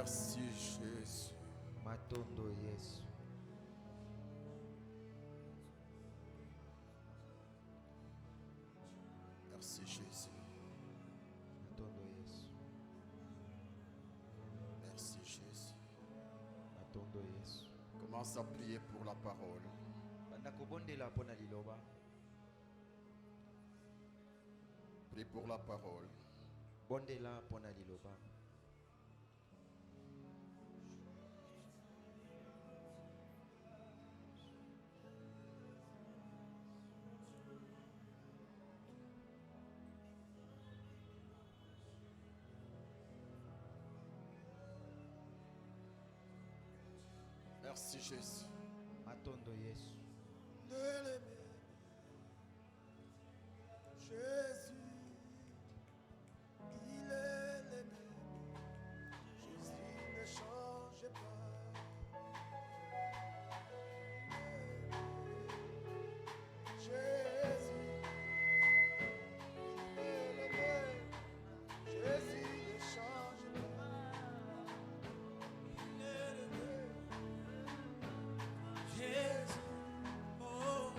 Merci Jésus. Matondo Yesu. Merci Jésus. Matondo Yesu. Merci Jésus. Matondo Yesu. Commence à prier pour la parole. Bandakobondela pona liloba. Prie pour la parole. Bondela pona liloba. Merci Jésus. Matondo Yesu. Jésus, il est l'aimé. Jésus ne change pas. Jésus, il est l'aimé. Jésus ne change pas. Il est l'aimé. Jésus, oh,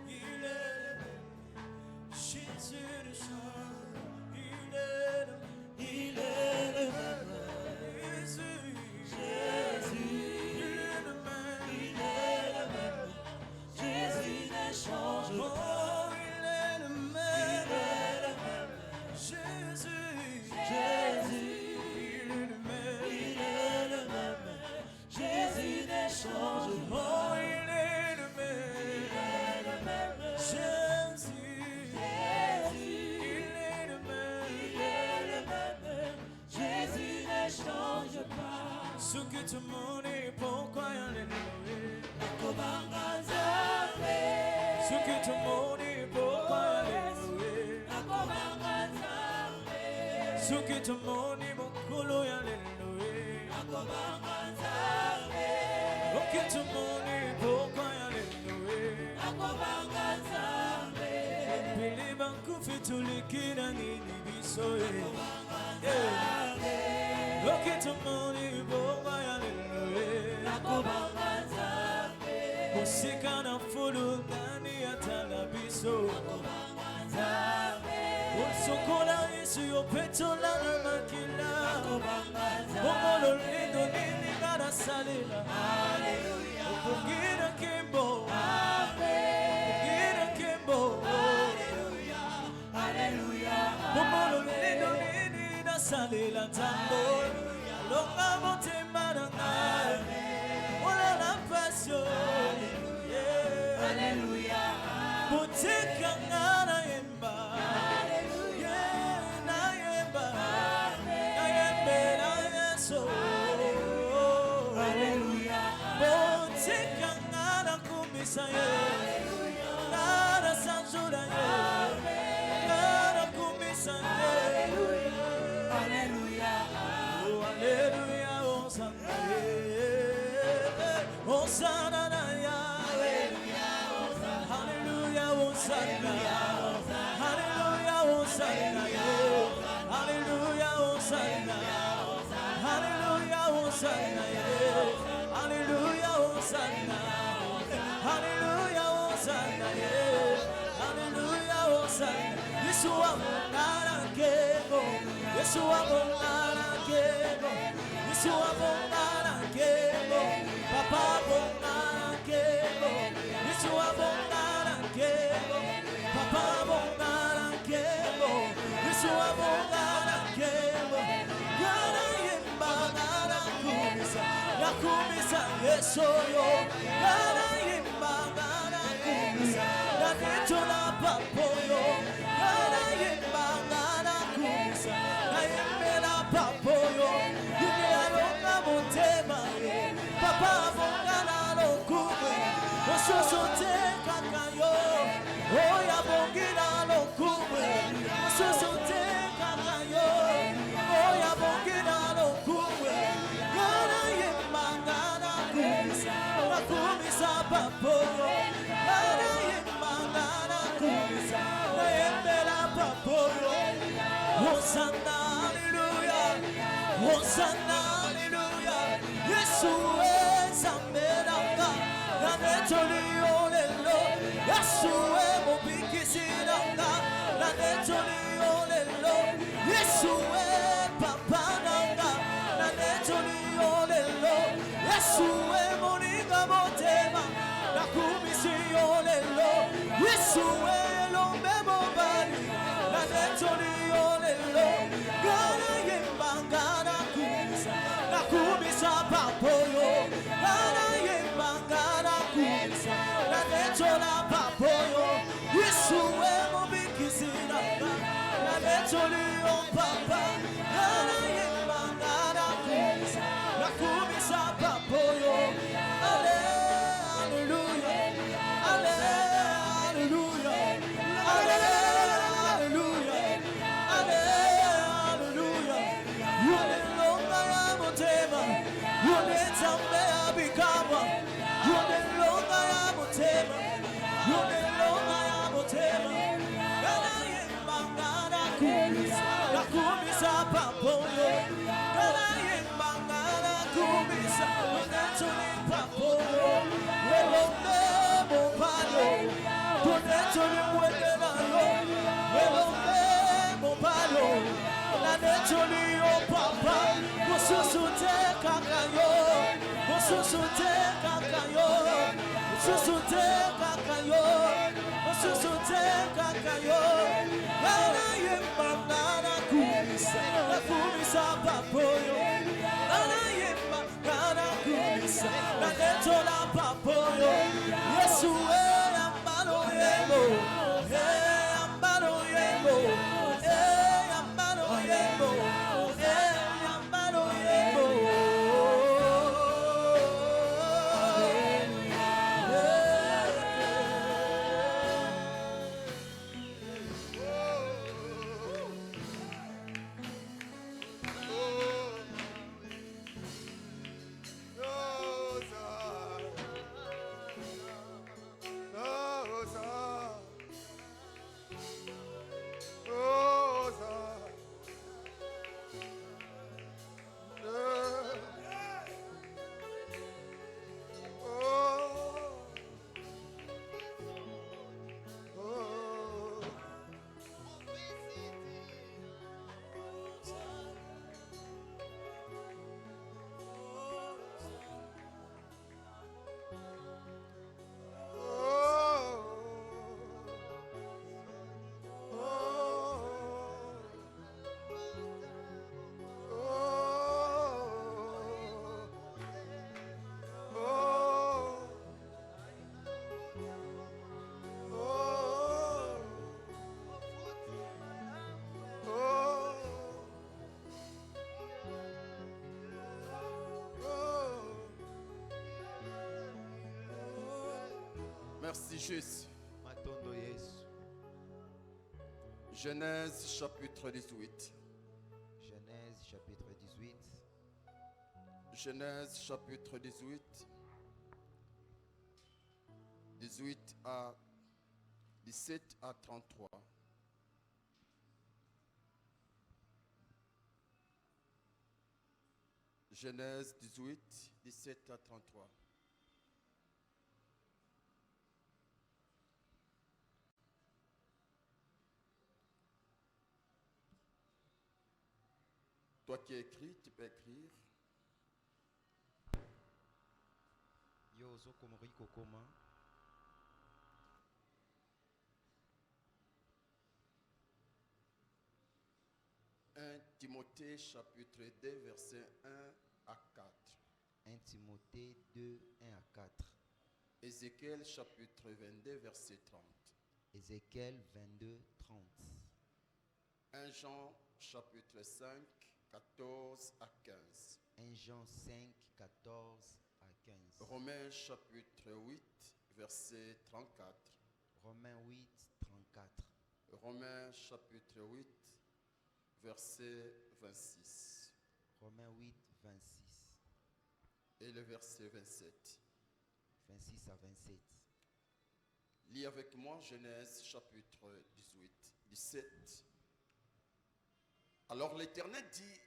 il est l'aimé. Jésus ne change, il est le même. Il est le même. Jésus, il est le même. Il est le même. Jésus ne change pas. Oh, il est le même. Il est le même. Jésus, il est le même. Il est le même. Jésus ne change pas. Oh, il est le même. Il est le même. Jésus, il est le même. Il est le même. Jésus ne change pas. Ce que tout le monde est, pourquoi il est loué. Ce que tout le monde est, pourquoi il est loué. Ce que tout le monde est, mon colo il est loué. Ce que tout le monde est, pourquoi il est loué. Pele banku fituli kina nini bisoye. Look at the money, boy, hallelujah. Musika na fulu nani atala biso. Usokola Yesu yo petola na makila. Omolo lindo nini nara salela. Hallelujah. Upongina kimbo. Upongina kimbo. Omolo lindo nini na salela tambo. Longa motema na ngai. Ola la passion. Alléluia. Botika ngana yemba. Yeah, na yemba. Na yembe na yeso. Alléluia. Botika ngana kumisa ye. Nana sanjura ye. Nana kumisa ye. Alléluia. Oh, alléluia. Hosanna ye. Hosanna na ya. Hallelujah, Hosanna. Hallelujah, Hosanna. Hallelujah, Hosanna. Hallelujah, Hosanna. Hallelujah, Hosanna. Hallelujah, Hosanna. Hallelujah, Hosanna. Yesu amongana kego. Yesu amongana kego. Yesu amongana kego. Papa amongana kego. Yesu amongana kego. Papa amongana kego. Yesu amongana kego. Gana yemba gana kumisa. Ya kumisa Yesu yo. Gana yemba gana kumisa. Ya netola papo yo. Gana yemba gana kumisa. Ya yembela papo yo. Yine alonga motema ye. Papa amongana lokume. Ososote kakayo. Oya bongina lokume. Ososote kakayo. Oya bongina lokume. Gana yemba gana kumisa. Na kumisa papoyo. Gana yemba gana kumisa. Na yembela papoyo. Hosanna, hallelujah. Hosanna, hallelujah. Yesu mubikisiranga na netoliolelo Yesu papa nanga na netoliolelo Yesu moninga motema na kumisiolelo Yesu lombe mobali na netoliolelo Gana yembangana kumisa na kumisa papoyo Gana yembangana kumisa na netola papoyo Yesu mubikisiranga na netolio papa Gana yembangana kumisa na kumisa papoyo Hallelujah Hallelujah Hallelujah Hallelujah Yonelonga ya motema Yonetambe ya bikama Yonelonga ya motema Yonelonga ya motema Gana yembangana kumisa na kumisa papoyo Gana yembangana kumisa Donetoni papoyo Welonde mopalo Donetoni mwendelalo Welonde mopalo Na netoni o papa Mususute kakayo Mususute kakayo Mususute kakayo Mususute kakayo Gana yembangana kumisa na kumisa papoyo Gana yembangana kumisa na netola papoyo Yesu ambalo yemo ambalo yemo ambalo yemo ambalo yemo Merci Jésus. Matondo Yesu. Genèse chapitre 18. Genèse chapitre 18. Genèse chapitre 18. 17 à 33. Genèse 18, 17 à 33. Toi qui écris, tu peux écrire. Yo zokomori kokoma. Timothée chapitre 2 verset 1 à 4. 1 Timothée 2, 1 à 4. Ézéchiel chapitre 22 verset 30. Ézéchiel 22, 30. 1 Jean chapitre 5 14 à 15. 1 Jean 5, 14 à 15. Romains chapitre 8 verset 34. Romains 8, 34. Romains chapitre 8 verset 26. Romains 8, 26. Et le verset 27. 26 à 27. Lis avec moi Genèse chapitre 18, 17. Alors l'Éternel dit,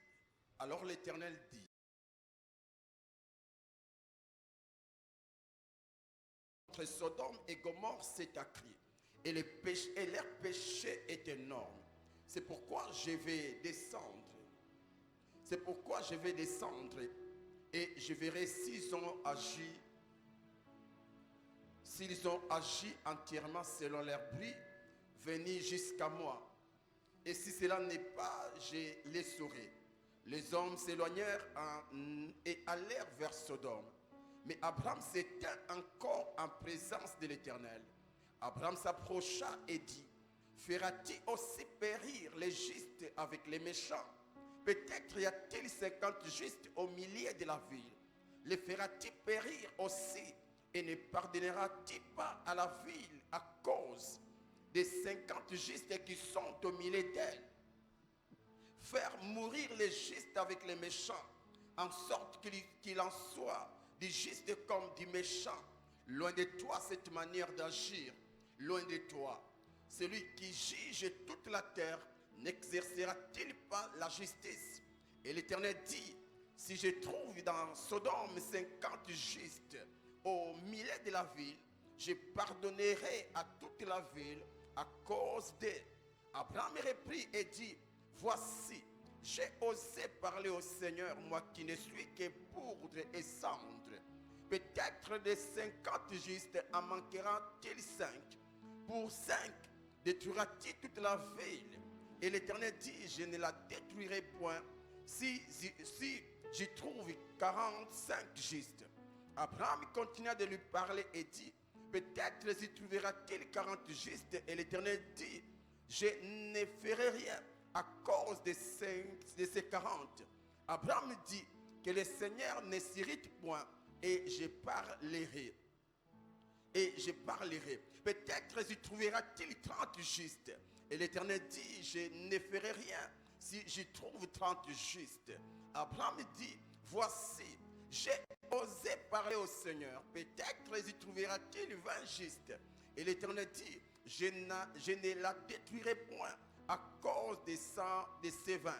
entre Sodome et Gomorrhe c'est à crier. et leur péché est énorme. C'est pourquoi je vais descendre. C'est pourquoi je vais descendre et je verrai s'ils ont agi entièrement selon leur bruit, venir jusqu'à moi. Et si cela n'est pas, je les saurai. Les hommes s'éloignèrent et allèrent vers Sodome. Mais Abraham s'étint encore en présence de l'Éternel. Abraham s'approcha et dit, fera-t-il aussi périr les justes avec les méchants? Peut-être y a-t-il 50 justes au milieu de la ville. Les fera-t-il périr aussi? Et ne pardonnera-t-il pas à la ville à cause des 50 justes qui sont au milieu d'elle? Faire mourir les justes avec les méchants, en sorte qu'il en soit du juste comme du méchant. Loin de toi cette manière d'agir, loin de toi. Celui qui juge toute la terre n'exercera-t-il pas la justice? Et l'Éternel dit, si je trouve dans Sodome 50 justes au milieu de la ville, je pardonnerai à toute la ville à cause d'eux. Abraham reprit et dit, voici, j'ai osé parler au Seigneur, moi qui ne suis que poudre et cendre. Peut-être des 50 justes en manquera-t-il 5? Pour 5, détruira-t-il toute la ville? Et l'Éternel dit, je ne la détruirai point si j'y trouve 45 justes. Abraham continua de lui parler et dit, peut-être y trouvera-t-il 40 justes? Et l'Éternel dit, je ne ferai rien à cause de ces 40. Abraham dit, que le Seigneur ne s'irrite point, et je parlerai. Peut-être y trouvera-t-il 30 justes. Et l'Éternel dit, je ne ferai rien si j'y trouve 30 justes. Abraham dit, voici, j'ai osé parler au Seigneur. Peut-être y trouvera-t-il 20 justes. Et l'Éternel dit, je ne la détruirai point à cause de ces 20.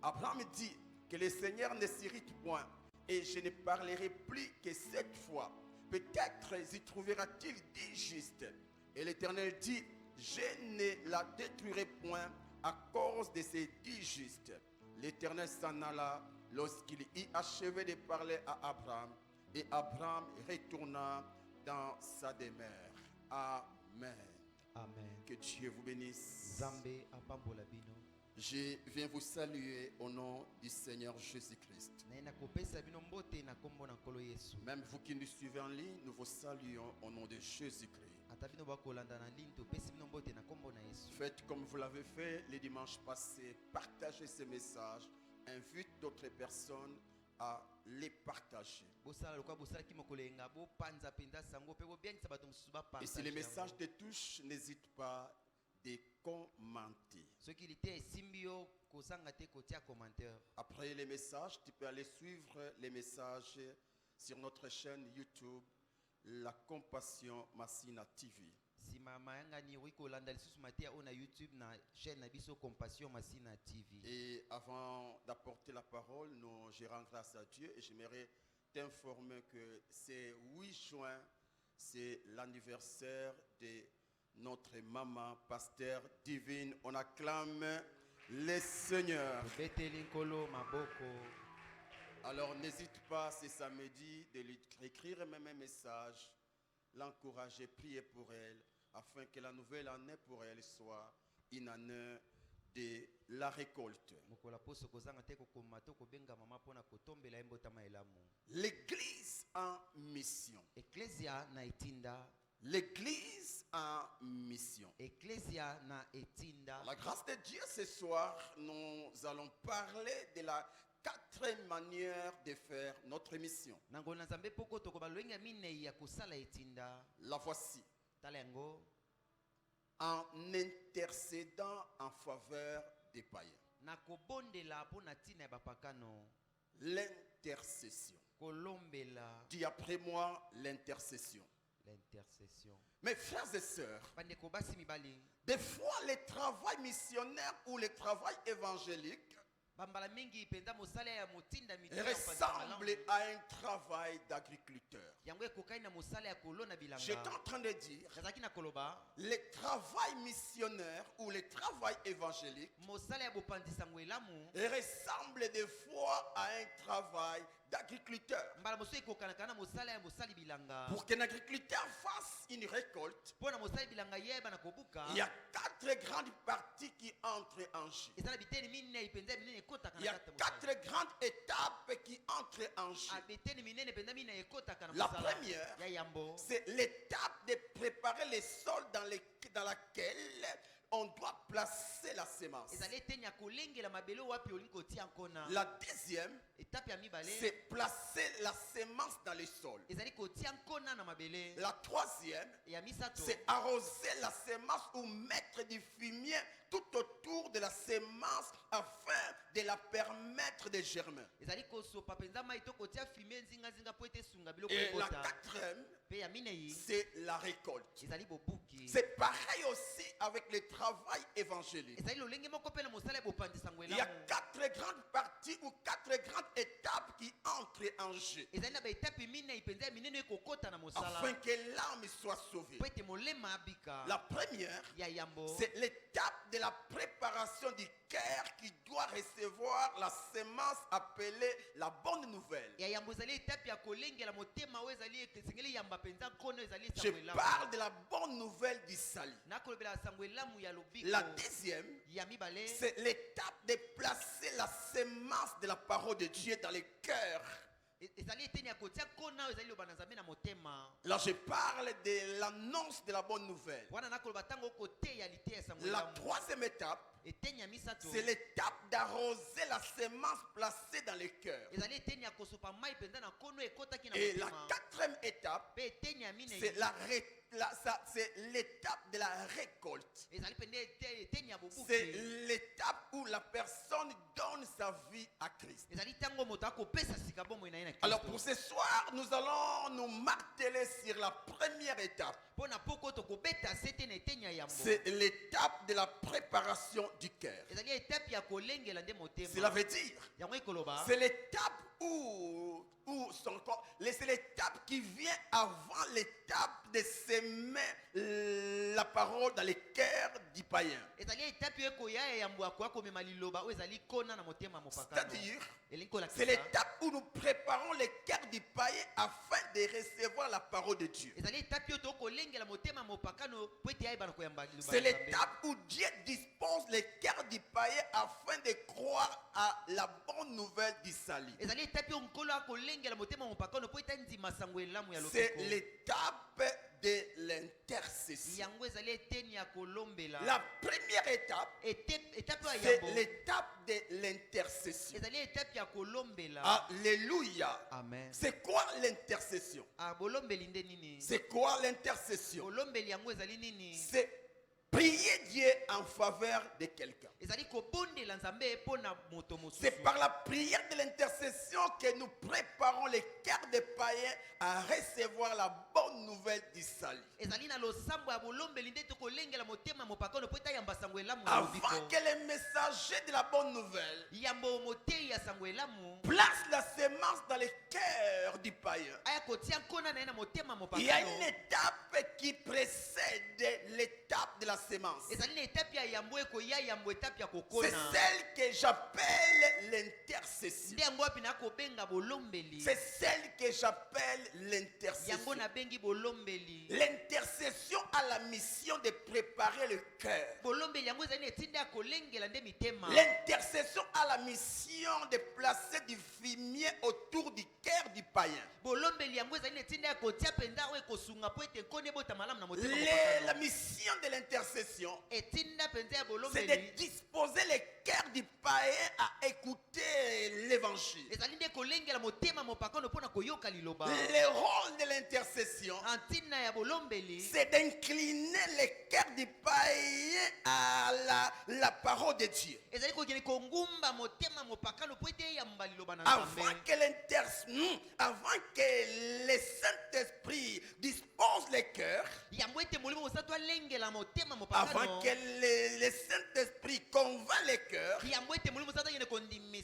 Abraham dit que le Seigneur ne s'irrite point, et je ne parlerai plus que 7 fois. Peut-être y trouvera-t-il 10 justes. Et l'Éternel dit, je ne la détruirai point à cause de ces 10 justes. L'Éternel s'en alla lorsqu'il y achevait de parler à Abraham, et Abraham retourna dans sa demeure. Amen. Amen. Que Dieu vous bénisse. Zambé apambola bino. Je viens vous saluer au nom du Seigneur Jésus-Christ. Naenda kopesa bino mbote na kombo na nkolo Yesu. Même vous qui nous suivez en ligne, nous vous saluons au nom de Jésus-Christ. Ata bino bakolanda na ligne topesi bino mbote na kombo na Yesu. Faites comme vous l'avez fait les dimanches passés. Partagez ces messages. Invite d'autres personnes à les partager. Bosala lokwa bosala ki mokolenga bo panza penda sango pe bo biangisa bato mususu ba partage. Et si les messages te touchent, n'hésite pas de commenter. Soki lité simbio kozanga te kotia commentaire. Après les messages, tu peux aller suivre les messages sur notre chaîne YouTube, La Compassion Massina TV. Si mama yanga ni wiko landa lisusu matia ona YouTube na chaîne na biso Compassion Massina TV. Et avant d'apporter la parole, je rends grâce à Dieu et j'aimerais t'informer que c'est 8 juin, c'est l'anniversaire de notre maman, pasteur divine. On acclame le Seigneur. Alors n'hésite pas ce samedi de lui écrire même un message, l'encourager, prier pour elle, afin que la nouvelle année pour elle soit une année de la récolte. L'église en mission. L'église en mission. La grâce de Dieu ce soir, nous allons parler de la 4e manière de faire notre mission. La voici. En intercédant en faveur des païens. L'intercession. Dis après moi l'intercession. Mes frères et sœurs, des fois le travail missionnaire ou le travail évangélique pambala mingi penza mosala ya motinda mito ressemble à un travail d'agriculteur. yango ekokai na mosala ya kolona bilanga. J'étais en train de dire, nazaki na koloba le travail missionnaire ou le travail évangélique mosala ya bopandisa ngwelamu ressemble des fois à un travail d'agriculteur. mbala mosusu ekokanaka na mosala ya mosali bilanga. Pour qu'un agriculteur fasse une récolte, mpo na mosali bilanga yeba na kobuka il y a 4 grandes parties qui entrent en jeu. eza na biteni minene penza minene ekotaka Il y na a kati ya 4 grandes étapes qui entrent en jeu. mosala. biteni minene penza minene ekotaka na La mosala première, ya yambo c'est l'étape de préparer les sols dans laquelle on doit placer la sémence. ezali eteni ya kolengela mabele wapi olingi kotia nkona. La deuxième, etape ya mibale c'est placer la sémence dans les sols. ezali kotia nkona na mabele. La troisième, ya misato c'est arroser la sémence ou mettre du fumier tout autour de la sémence afin de la permettre de germer. ezali kosopa penza mai to kotia fumie nzingazinga po ete esunga biloko Et la ekota. quatrième, mpe ya minei c'est la récolte. ezali bobuki. C'est pareil aussi avec le travail évangélique. ezali lolenge moko mpe na mosala ya bopandisa Il y a ngwelamu. 4 grandes parties ou 4 grandes étapes qui entrent en jeu ezali na baetape minei penza ya minene ekokota na mosala afin que l'âme soit sauvée. po ete molema abika. La première, ya yambo c'est l'étape de la préparation du cœur qui doit recevoir la sémence appelée la bonne nouvelle. ya yambo ezali etape ya kolengela motema oyo ezali esengeli yamba penza nkono ezali Je sango elamu. parle de la bonne nouvelle du salut. nakolobela sango elamu ya lobiko. La deuxième, ya mibale c'est l'étape de placer la sémence de la parole de Dieu dans les cœurs. ezali eteni ya kotia nkona oyo ezali loba na nzambe na motema. Là, je parle de l'annonce de la bonne nouvelle. wana nakoloba ntango okoteya lite ya sango La elamu. troisième étape, eteni ya misato c'est l'étape d'arroser la sémence placée dans les cœurs. ezali eteni ya kosopa mai penza na nkono ekotaki na Et la motema. quatrième étape, mpe eteni ya minei c'est l'étape de la récolte. ezali pende eteni ya C'est bobuki. l'étape où la personne donne sa vie à Christ. ezali ntango moto akopesa sika bomoi na ye na Alors Kristo. pour ce soir, nous allons nous marteler sur la première étape. mpo na poko tokobeta sete na eteni ya yambo. C'est l'étape de la préparation du cœur. ezali etape ya kolengela nde Cela motema. veut dire, yango ekoloba c'est l'étape c'est l'étape qui vient avant l'étape de s'aimer la parole dans les cœurs du païen. ezali etape oyo ekoya ya yambo akoya komema liloba oyo ezali kona na motema ya mopakano. C'est-à-dire, elingi c'est kolakisa l'étape où nous préparons les cœurs du païen afin de recevoir la parole de Dieu. ezali etape oyo tokolengela motema ya mopakano po ete ayeba na koyamba liloba C'est ya Nzambe. l'étape où Dieu dispose les cœurs du païen afin de croire à la bonne nouvelle du salut. ezali etape oyo nkolo akolengela motema ya mopakano po ete andima sango elamu ya C'est lobiko. l'étape de l'intercession. yango ezali eteni ya kolombela. La première étape, etape oyo ya c'est yambo l'étape de l'intercession. ezali etape ya kolombela. Alléluia. amen. C'est quoi l'intercession? bolombeli nde nini? C'est quoi l'intercession? bolombeli yango ezali nini? C'est prier Dieu en faveur de quelqu'un. ezali kobondela nzambe mpo na moto C'est mosusu. par la prière de l'intercession que nous préparons les cœurs des païens à recevoir la bonne nouvelle du salut. ezali na losambo ya bolombeli nde tokolengela motema ya mopakano po ete ayamba sango elamu ya Avant lobiko. que les messagers de la bonne nouvelle yambo motei ya sango elamu placent la sémence dans les cœurs du païen, aya kotia nkona na ye na motema ya il y a une mopakano. étape qui précède l'étape de la sémence. ezali na etape ya yambo ekoya yambo etape ya C'est kokona. celle que j'appelle l'intercession. nde yango wapi nakobenga bolombeli. C'est celle que j'appelle yango l'intercession. nabengi bolombeli. L'intercession a la mission de préparer le cœur. bolombeli yango ezali na etinda ya kolengela nde mitema. L'intercession a la mission de placer du fumier autour du cœur du païen. bolombeli yango ezali na etinda ya kotia mpenza oyo ekosunga po ete nkoni ebota malamu na motema ya La mopakano. mission de l'intercession, etinda mpenza ya c'est bolombeli de disposer les cœurs du païen à écouter l'évangile. ezali nde kolengela motema ya mopakano mpo na koyoka liloba. Le rôle de l'intercession, antina ya bolombeli c'est d'incliner les cœurs du païen à la parole de Dieu. ezali kokende kongumba motema ya mopakano po ete eyamba liloba na Avant nzambe. avant que le Saint-Esprit dispose les cœurs, yambo ete molimo mosantu alengela motema ya avant mopakano. que le Saint-Esprit convainc les cœurs, yambo ete molimo mosantu akende kondimisa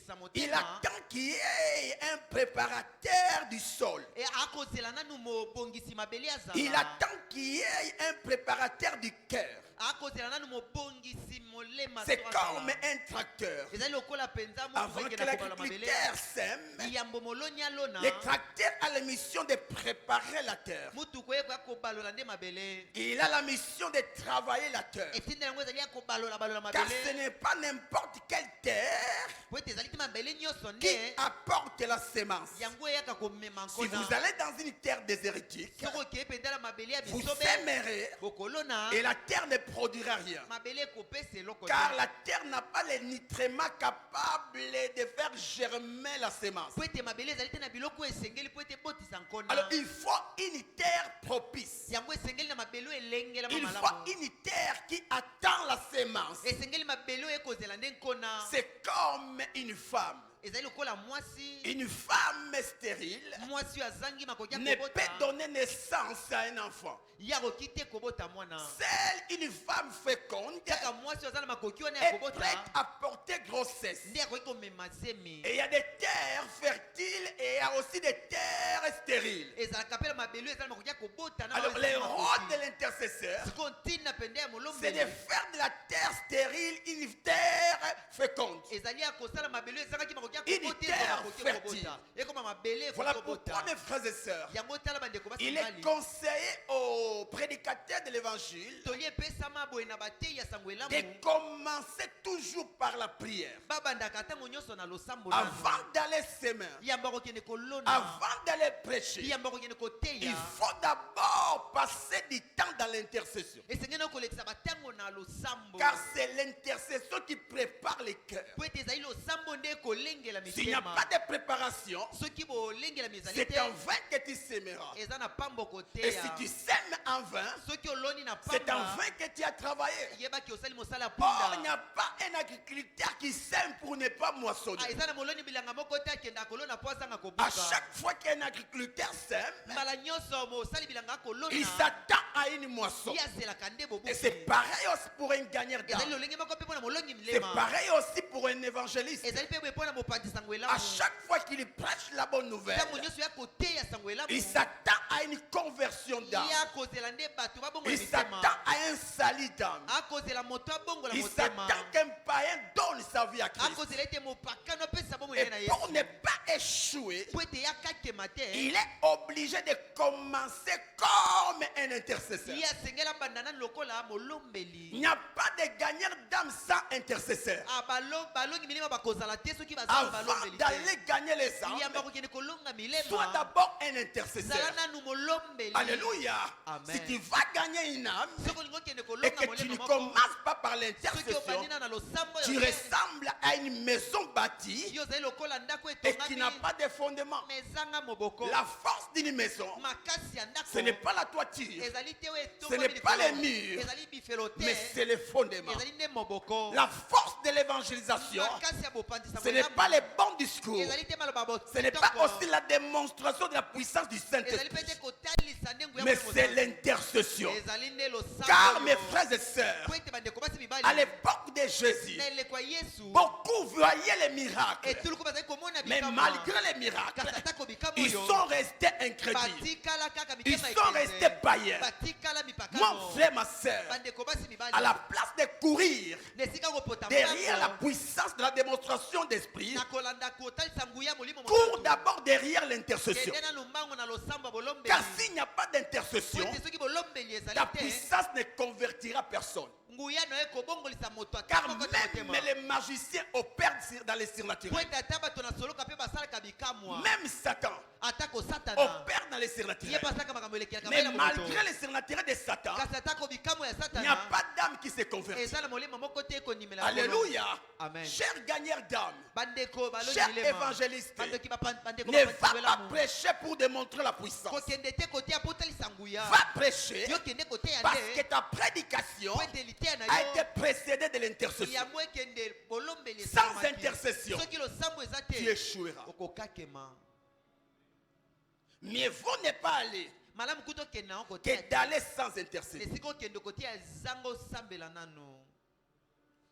qu'il y ait un préparateur du sol. Et akozela nanu mobongisi mabele azala. Il attend qu'il y ait un préparateur du cœur. Akozela nanu mobongisi molema. C'est comme un tracteur. Ezali lokola penza Avant que l'agriculteur sème, yambo moloni alona. le tracteur a la mission de préparer la terre. Mutu koyeba kobalola nde mabele. Il a la mission de travailler la terre. Etinda yango ezali akobalola balola Car mabele. ce n'est pas n'importe quelle terre Po ete ezali te mabele nyonso qui nde apporte la sémence. yango eyaka komema Si nkona. vous allez dans une terre désertique, Soko okeye pendala mabele ya vous bisobe sèmerez bokolona et la terre ne produira rien. mabele ekopesa eloko Car te. la terre n'a pas les nutriments capables de faire germer la sémence. Po ete mabele ezali te na biloko esengeli po ete ebotisa nkona. Alors il faut une terre propice. Yango esengeli na mabele elengela Il malamu. faut une terre qui attend la sémence. Esengeli mabele ekozela nde nkona. C'est comme une femme. Ezali lokola mwasi. Une femme stérile Mwasi oyo azangi makoki ya ne peut kobota. donner naissance à un enfant. Ya koki te kobota mwana. Seule une femme féconde Kaka mwasi oyo aza na makoki wana ya est kobota. prête à porter grossesse. Nde akoki komema zemi. Et il y a des terres fertiles et il y a aussi des terres stériles. Ezalaka mpe na mabele oyo ezali makoki ya kobota na Alors oyo le ezali makoki. rôle de l'intercesseur, Sikoyo ntina pende ya c'est de molombeli. faire de la terre stérile une terre féconde. Ezali ya kosala mabele oyo ezalaki makoki ya Une kobota terre ezala makoki ya fertile. kobota. Ekoma mabele Voilà ekobota. pourquoi mes frères et sœurs, Yango tala bandeko basi il est mibali. conseillé aux prédicateurs de l'évangile Toli epesama boye na bateyi ya sango elamu. de commencer toujours par la prière. Babandaka ntango nyonso na losambo nanu. Avant d'aller s'aimer, Yamba kokende kolona. avant d'aller prêcher, Yamba kokende koteya. il faut d'abord passer du temps dans l'intercession. Esengeli na kolekisa batango na losambo. Car c'est l'intercession qui prépare les cœurs. Po ete ezali losambo nde kolengela S'il n'y a mitema. pas de préparation, Soki bolengela mizali c'est te. en vain que tu sèmeras. Eza na pambo Et koteya. si tu sèmes en vain, Soki oloni na c'est en pamba. vain que tu as travaillé. Yebaki osali mosala Or, il n'y punda. a pas un agriculteur qui sème pour ne pas moissonner. Ah, eza na moloni bilanga moko te akenda kolona po azanga À kobuka. chaque fois qu'un agriculteur sème, Mbala nyonso mosali bilanga akolona. il s'attend à une moisson. Ye azelaka nde Et bobuki. c'est pareil aussi pour un gagnant Ezali d'âme. lolenge moko mpe mpo na molongi C'est milema. pareil aussi pour un évangéliste. Ezali mpe boye mpo na mopanzi sango À elamu. chaque fois qu'il prêche la bonne nouvelle, Ntango nyonso ya koteya sango elamu. il s'attend à une conversion d'âme. Ye akozela nde bato babongola Il s'attend mitema. à un salut d'âme. Akozela moto abongola Il motema. s'attend qu'un païen donne sa vie à Christ. Akozela ete mopakano apesa bomoi Et na pour ne Yesu. pas échouer, Po ete yakakema te. il est obligé de commencer comme un intercesseur. Ye asengela banda nani lokola Il molombeli. n'y a pas de gagnant d'âme sans intercesseur. Ah, balongi milema bakozala te soki bazala Avant balombeli te. d'aller gagner les Yamba âmes, kokende kolonga sois milema. d'abord un intercesseur. Zala nanu molombeli. Alléluia. Amen. Si tu vas gagner une âme Soko olingi okende et kolonga que tu molema ne moko. commences pas par Soki l'intercession, obandi na losambo tu yo. ressembles à une maison bâtie Yo ozali lokola ndako et qui n'a etongami. pas de fondement. Mais ezanga moboko. La force d'une maison, Makasi ya ndako. ce n'est pas la toiture, Ezali te oyo ce n'est etongami pas les likolo. murs, Ezali bifelo te. mais c'est le fondement. Ezali nde moboko. La force de l'évangélisation, Makasi ya bopanzi sango ce n'est elamu. pas les bons discours, Ezali te maloba ce n'est pas botoko. aussi la démonstration de la puissance du Ezali Saint-Esprit, pe te kotalisa nde nguya mais Molimo c'est Santu. l'intercession. Ezali nde losambo Car oyo. mes frères et sœurs, Po ete bandeko basi mibali. à l'époque de Jésus, Na eleko ya Yesu. beaucoup voyaient les miracles, Etuluku bazali komona mais bikamwa. malgré les miracles, Kasi atako bikamwa ils oyo. sont restés incrédules. Batikala kaka Ils mitema sont ekeze. restés païens. Batikala mipakano. Mon frère, ma sœur, Bandeko basi mibali. à la place de courir Nesika kopota derrière la mbango. puissance de la démonstration d'esprit, Na kolanda kotalisa nguya molimo cours mosantu. d'abord derrière l'intercession. Kende na lumbango na losambo bolombeli. Car s'il n'y a pas d'intercession, Po ete soki bolombeli ezali ta te. puissance ne convertira personne. Nguya na ye kobongolisa moto ata Car moko te même motema. les magiciens opèrent dans les Po surnaturels. ete ata bato na soloka mpe basalaka bikamwa. Même Satan Atako satana. opère dans les Ye surnaturels. basalaka makambo elekelaka Mais mbele ya moto. malgré les surnaturels de Satan, Kasi atako bikamwa ya il n'y a satana. pas d'âme qui se convertit. Eza na molimo moko te ekonimela nkolo. Alléluia. Amen. Cher gagneur d'âme, Bandeko baloni cher milema. évangéliste, Bandeko bandeko ne va bapanzi pas welamu. prêcher pour démontrer la puissance. Kokende te koteya po otalisa nguya. Va prêcher Yo kende koteya parce nde. que ta prédication Po ete liteya na a yo. été précédée de l'intercession. Yango ekende bolombeli Sans esalamaki. intercession, Soki losambo eza tu te. échoueras. Okokakema. Mieux vaut ne pas aller Malamu kuta okende na que d'aller sans intercession. esika okende koteya ezanga osambela nano.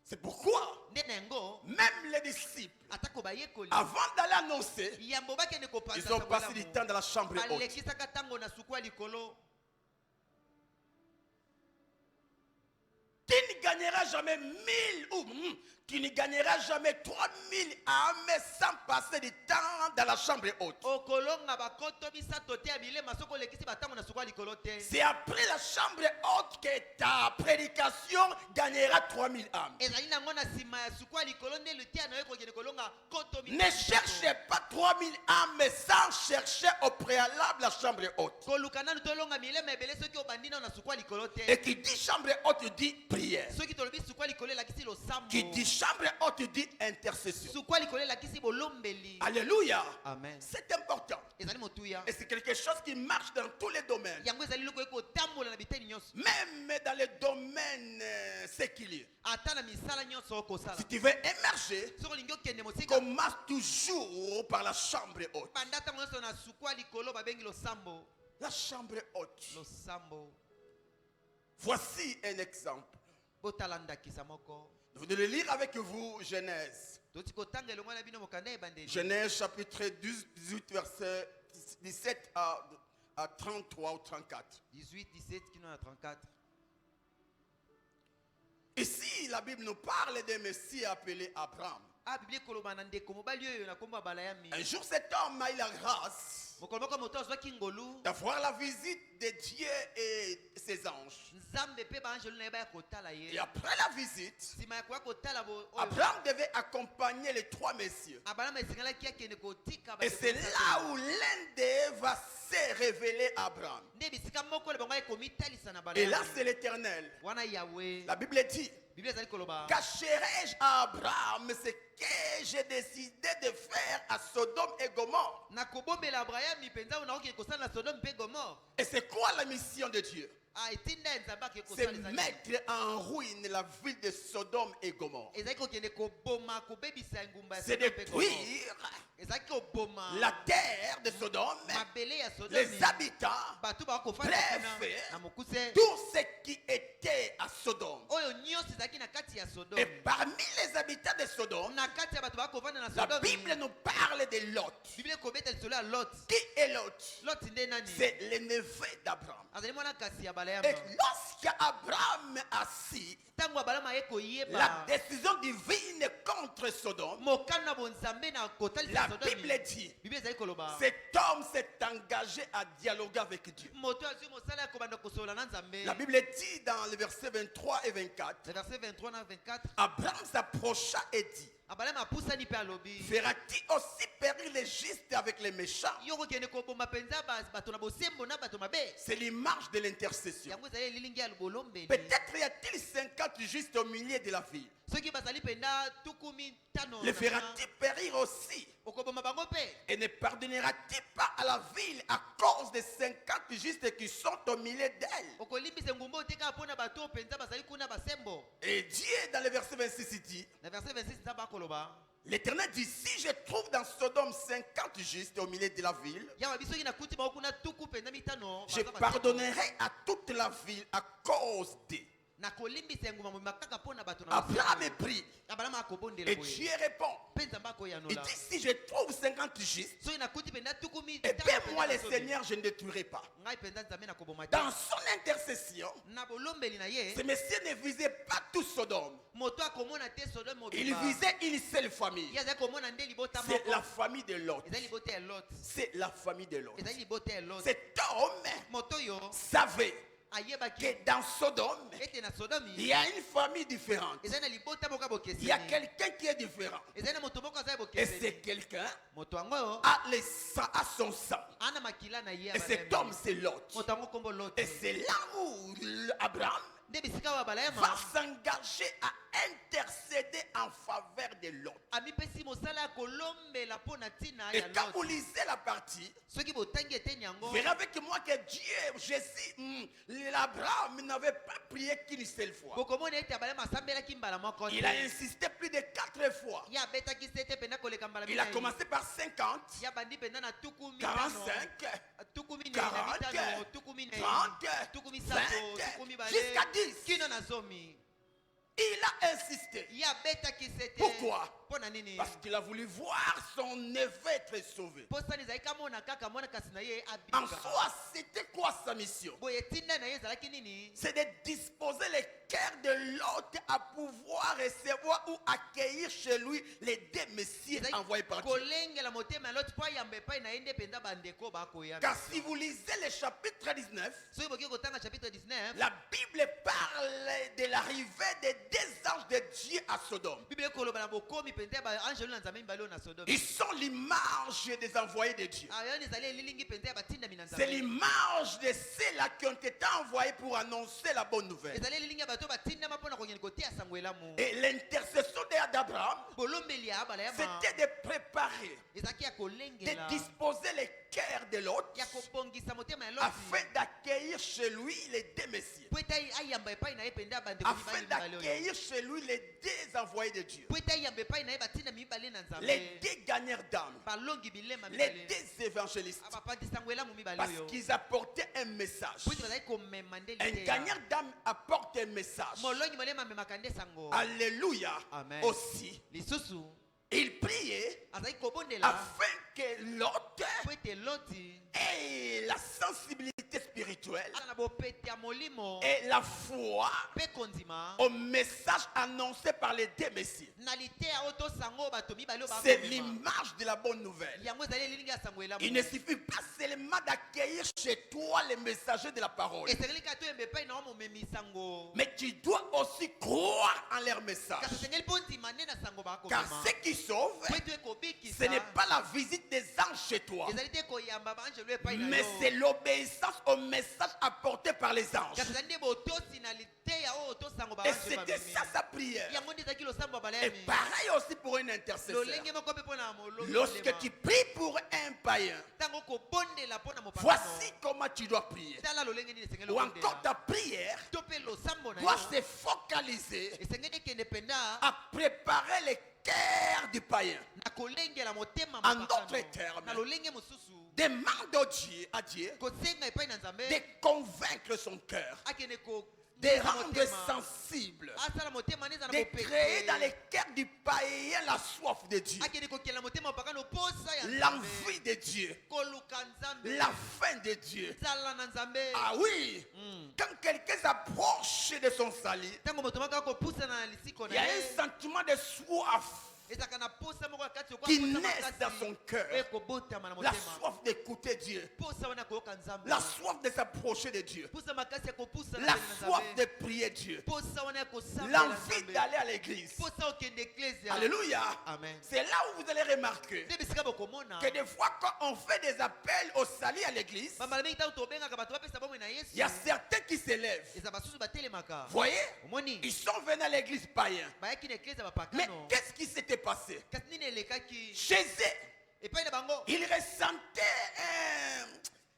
C'est pourquoi nde na yango même les disciples, atako bayekoli avant d'aller annoncer, yambo bakende kopanza ils ont passé du temps dans la chambre haute. balekisaka ntango na suku ya likolo. Qui ne gagnera jamais 1000 ou qui ne gagnera jamais 3000 âmes sans passer du temps dans la chambre haute. okolonga bakoto bisato te ya bilema soki olekisi batango na suku ya likolo te. C'est après la chambre haute que ta prédication gagnera 3000 âmes. ezali nango na nsima ya suku ya likolo nde lutia na yo ekokende kolonga koto Ne cherchez pas 3000 âmes sans chercher au préalable la chambre haute. koluka nanu tolonga milema ebele soki obandi nao na suku ya likolo te. Et qui dit chambre haute dit prière. soki tolobi suku ya likolo elakisi losambo. Qui dit chambre haute dit intercession. suku ya likolo elakisi bolombeli. Alléluia. Amen. C'est important. ezali motuya. Et c'est quelque chose qui marche dans tous les domaines. yango ezali loko ekotambola na biteni nyonso. Même dans les domaines séculiers. ata na misala nyonso okosala. Si tu veux émerger, soki olingi okende mosika commence toujours par la chambre haute. banda ntango nyonso na suku ya likolo babengi losambo. La chambre haute. losambo. Voici un exemple. botala ndakisa moko. Je vais le lire avec vous, Genèse. toti kotanga elongo na bino mokanda ebandeli. Genèse chapitre 18, verset 17 à 33 ou 34. 18 17 kino na 34. Ici, la Bible nous parle d'un Messie appelé Abraham. biblia ekoloba na ndeko mobali oyo na nkombo ya balayami. Un jour, cet homme a eu la grâce mokolo moko moto azwaki ngolu. d'avoir la visite de Dieu et ses anges. nzambe mpe baangelu na ye baya kotala Et ye. après la visite, nsima ya koya kotala oyo Abraham devait accompagner les trois messieurs. abalama esengelaki akende kotika Et c'est là où l'un d'eux va se révéler à Abraham. nde bisika moko le bango ekomitalisa na Et là, balayami. c'est l'Éternel. wana yawe. La Bible dit, biblia ezali koloba cacherai-je à Abraham ce que j'ai décidé de faire à Sodome et Gomorre? nakobombela abrahami mpenza oyo nakoki kosala na sodome mpe gomore. Et c'est quoi la mission de Dieu? etinda ya nzambe ake C'est kosala mettre en ruine la ville de Sodome et Gomorre. ezalaki kokende koboma kobebisa engumba ya C'est Sodome mpe Gomore. détruire ezalaki koboma la terre de Sodome, mabele ya les sodomi. habitants, bato bakofanda bref, kuna na mokuse tout ce qui était à Sodome. oyo nyonso ezalaki na kati ya sodome. Et parmi les habitants de Sodome, na kati ya bato bakovanda na la sodome. Bible nous parle de Lot. biblia ekobeta lisolo ya lot. Qui est Lot? lot nde nani? C'est le neveu d'Abraham. azali mwana kasi ya Et balayama. lorsqu'Abraham assit ntango abalama ye la koyeba décision divine contre Sodome, mokano na bonzambe na kotalisa la sodomi. Bible dit, biblia ezali koloba cet homme s'est engagé à dialoguer avec Dieu. moto azwi mosala ya kobanda kosolola na nzambe. La Bible dit dans le verset 23 et 24, le verset 23 na 24 Abraham s'approcha et dit, abalama apusani mpe alobi feras-tu aussi périr les justes avec les méchants? yo kokende koboma mpenza bato na bosembo na bato mabe. C'est l'image de l'intercession. yango ezali elilingi ya bolombeli. Peut-être y a-t-il 50 justes au milieu de la ville. soki bazali mpenza tukumi tano Les feras-tu périr aussi? okoboma bango mpe. Et ne pardonneras-tu pas à la ville à cause des 50 justes qui sont au milieu d'elle? okolimbisa engumba otekaka mpo na bato oyo mpenza bazali kuna basembo. Et Dieu, dans le verset 26, il dit, na verset 26 nzambe akoloba l'Éternel dit, si je trouve dans Sodome 50 justes au milieu de la ville, yawa biso soki nakuti bango kuna tuku mpenza mitano je pardonnerai à toute la ville à cause d'eux. nakolimbisa engumba mobima kaka mpo na bato na Abraham est pris. abalama akobondela Et boye. Dieu répond, mpe nzambe il akoyanola dit, si je trouve 50 justes, soki nakuti mpenza tuku eh bien moi le Seigneur, je ne détruirai pas. ngai mpenza nzambe nakoboma te. Dans son intercession, na bolombeli na ye ce monsieur ne visait pas tout Sodome. moto akomona te sodome Il mobima. visait une seule famille. ye azali komona nde libota C'est moko. la famille de Lot. ezali libota ya lot. C'est la famille de Lot. ezali libota ya lot. Cet homme moto oyo savait ayebaki que dans Sodome, ete na sodomi il y a une famille différente. ezali na libota moko ya Il y a bokeseni. quelqu'un qui est différent. ezali na moto moko azali Et c'est bokeseni. quelqu'un moto yango oyo a le sang, a son sang. ana makila na ye ya Et cet balayama. homme, c'est Lot. moto yango kombo lot. Et c'est là où Abraham nde bisika oyo va balayama s'engager à intercéder en faveur de Lot. amipesi mosala ya kolombela mpo na ntina Et ya quand vous lot. lisez la partie, soki botangi eteni yango verrez avec moi que Dieu, Jésus, l'Abraham n'avait pas prié qu'une seule fois. bokomona ete abalama asambelaki mbala moko Il a insisté plus de 4 fois. ye abetaki se ete mpenza koleka mbala Il a minei. commencé par 50, ye abandi mpenza na tuku mitano 45, tuku minei na 40, mitano tuku minei 30, tuku misato 20, tuku mibale jusqu'à 10. kino na zomi. Il a insisté. Ye abetaki sete. Pourquoi? Mpo na nini? Parce qu'il a voulu voir son neveu être sauvé. Mpo sani ezalaki kamona kaka mwana kasi na ye En abika. soi, c'était quoi sa mission? Boye tinda na ye ezalaki nini? C'est de disposer le cœur de l'autre à pouvoir recevoir ou accueillir chez lui les deux messieurs envoyés par Dieu. kolengela motema ya lote mpo ayamba epai na ye nde mpenza bandeko bakoya. Car si vous lisez le chapitre 19, soki boki kotanga chapitre 19, la Bible parle de l'arrivée des deux anges de Dieu à Sodome. Bible ekoloba na bokomi mpenza ya baangelo na nzambe mibale oyo na Sodome. Ils sont l'image des envoyés de Dieu. Ayo ezali elilingi mpenza ya batindami na C'est nzambe. l'image de ceux-là qui ont été envoyés pour annoncer la bonne nouvelle. ezali elilingi ya bato batindama mpo na kokende kotia sango elamu. Et l'intercession d'Abraham, bolombeli ya abala ya c'était de préparer, ezalaki ya de kolengela disposer le cœur de l'autre ya kobongisa motema ya loti afin d'accueillir chez lui les deux messieurs. po ete ayamba epai na ye mpenza ya bandeko Afin mibale mibale oyo. d'accueillir chez lui les deux envoyés de Dieu. po ete ayamba epai na ye batinda mibale na nzambe. Les deux gagneurs d'âme. balongi bilema Les mibale deux évangélistes. abapati sango elamu mibale Parce oyo qu'ils apportaient un message. po ete bazali komema nde Un liteya. gagnant d'âme apporte un message. molongi molema amemaka nde sango. Alléluia. Amen. Aussi, lisusu il priait azali kobondela afin que l'autre po ete loti ait la sensibilité spirituelle aza na bopete ya molimo et la foi mpe kondima au message annoncé par les deux messieurs. na liteya oyo tosango bato mibale oyo C'est bakondima. l'image de la bonne nouvelle. yango ezali elilingi ya sango elamu. Il ne suffit pas seulement d'accueillir chez toi les messagers de la parole, esengeli kaka toyemba epai na wa momemi sango mais tu dois aussi croire en leur message. kasi esengeli mpo ndima nde na sango Car bakomema ce qui sauve, po ete ce ekobikisa n'est pas la visite des anges chez toi, ezali te koyamba baangelo epai na mais yo c'est l'obéissance au message apporté par les anges. kasi ezali nde botosi na liteya oyo tosango Et baangelo c'était bamemi ça sa prière. yango nde ezalaki losambo Et balayami pareil aussi pour un intercesseur. lolenge moko mpe mpo na molongi Lorsque tu pries pour un païen, ntango kobondela mpo na mopakano voici comment tu dois prier. tala lolenge nini esengeli Ou encore okondela ta prière to mpe losambo na doit yo se focaliser esengeli ekende mpenza à préparer le cœur du païen. na kolengela motema En mopakano. d'autres termes, na lolenge mosusu demande à Dieu kosenga epai na nzambe de convaincre son cœur, akende de rendre sensible, asala motema neza na de créer dans le cœur du païen la soif de Dieu, akende kokela motema mopakano posa ya l'envie de Dieu, koluka nzambe la faim de Dieu. zala na nzambe Ah oui, quand quelqu'un s'approche de son salut, ntango moto moko akopusana na lisiko il na y a ye un sentiment de soif ezalaka na posa moko ya kati qui naît dans son cœur. ekobotama na La motema soif d'écouter Dieu, posa wana koyoka nzambe la soif de s'approcher de Dieu, posa makasi ya kopusana la pene na soif nzambe de prier Dieu, posa wana ya kosambela l'envie nzambe d'aller à l'église. posa okende eklezia Alléluia. amen C'est là où vous allez remarquer nde bisika bokomona que des fois quand on fait des appels au salut à l'église, bambala mingi ntango tobengaka bato bapesa bomoi na yesu il y a certains qui s'élèvent. eza basusu batelemaka Voyez, omoni ils sont venus à l'église païen. bayaki na eklezia Mais bapakano qu'est-ce qui s'était passé? kasi nini elekaki Chez eux, epai na bango ils ressentaient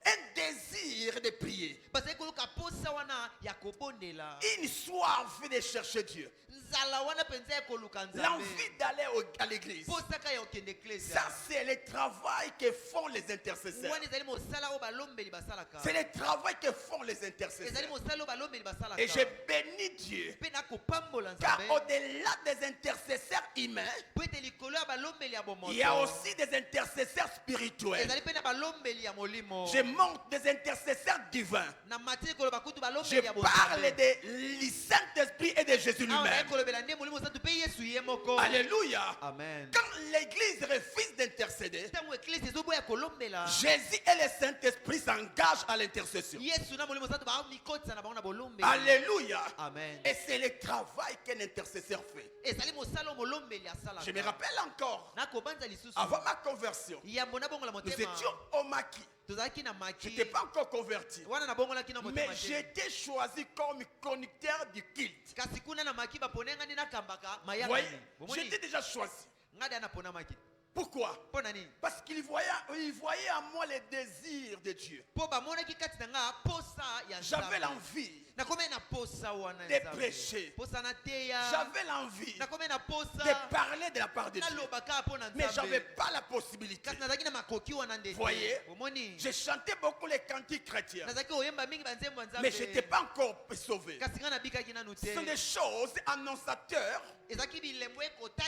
un désir de prier, bazali koluka posa wana ya kobondela une soif de chercher Dieu, nzala wana mpenza ya koluka nzambe l'envie d'aller à l'église. posaka ya okende eklezia Ça, c'est le travail que font les intercesseurs. wana ezali mosala oyo balombeli basalaka C'est le travail que font les ezali intercesseurs. mosala oyo balombeli basalaka Et je bénis Dieu, mpe nakopambola car nzambe au-delà des intercesseurs humains, po ete likolo ya balombeli ya bomoto il y a aussi des intercesseurs spirituels. ezali mpe na balombeli ya molimo Je montre des intercesseurs divins. na mati likolo bakutu Je balombeli ya parle bonzambe du Saint-Esprit et de Jésus awa naye lui-même. kolobela nde molimo santu mpe yesu ye moko Alléluia. amen Quand l'église refuse d'intercéder, ntango eklesi ezoboya kolombela Jésus et le Saint-Esprit s'engagent à l'intercession. yesu na molimo santu baamikotisa na bango na bolombeli Alléluia. amen Et c'est le travail qu'un intercesseur fait. ezali mosala oyo molombeli Je me asalaka rappelle encore, nakobanza lisusu avant ma conversion, yambo nabongola nous motema étions au maquis. tozalaki na Je maki n'étais pas encore converti. wana nabongolaki na Mais motema te j'étais choisi comme conducteur du culte. kasi kuna na maki baponengani nakambaka Vous voyez, mayaka j'étais déjà choisi. ngadi anaponamaki Pourquoi? mpo na nini Parce qu'il voyait en moi les désirs de Dieu. mpo bamonaki kati na nga posa ya J'avais nzambe l'envie de prêcher. J'avais l'envie de parler de la part de Dieu. Mais je n'avais pas la possibilité. Voyez, j'ai chanté beaucoup les cantiques chrétiens. Mais je n'étais pas encore sauvé. Ce sont des choses annonçateurs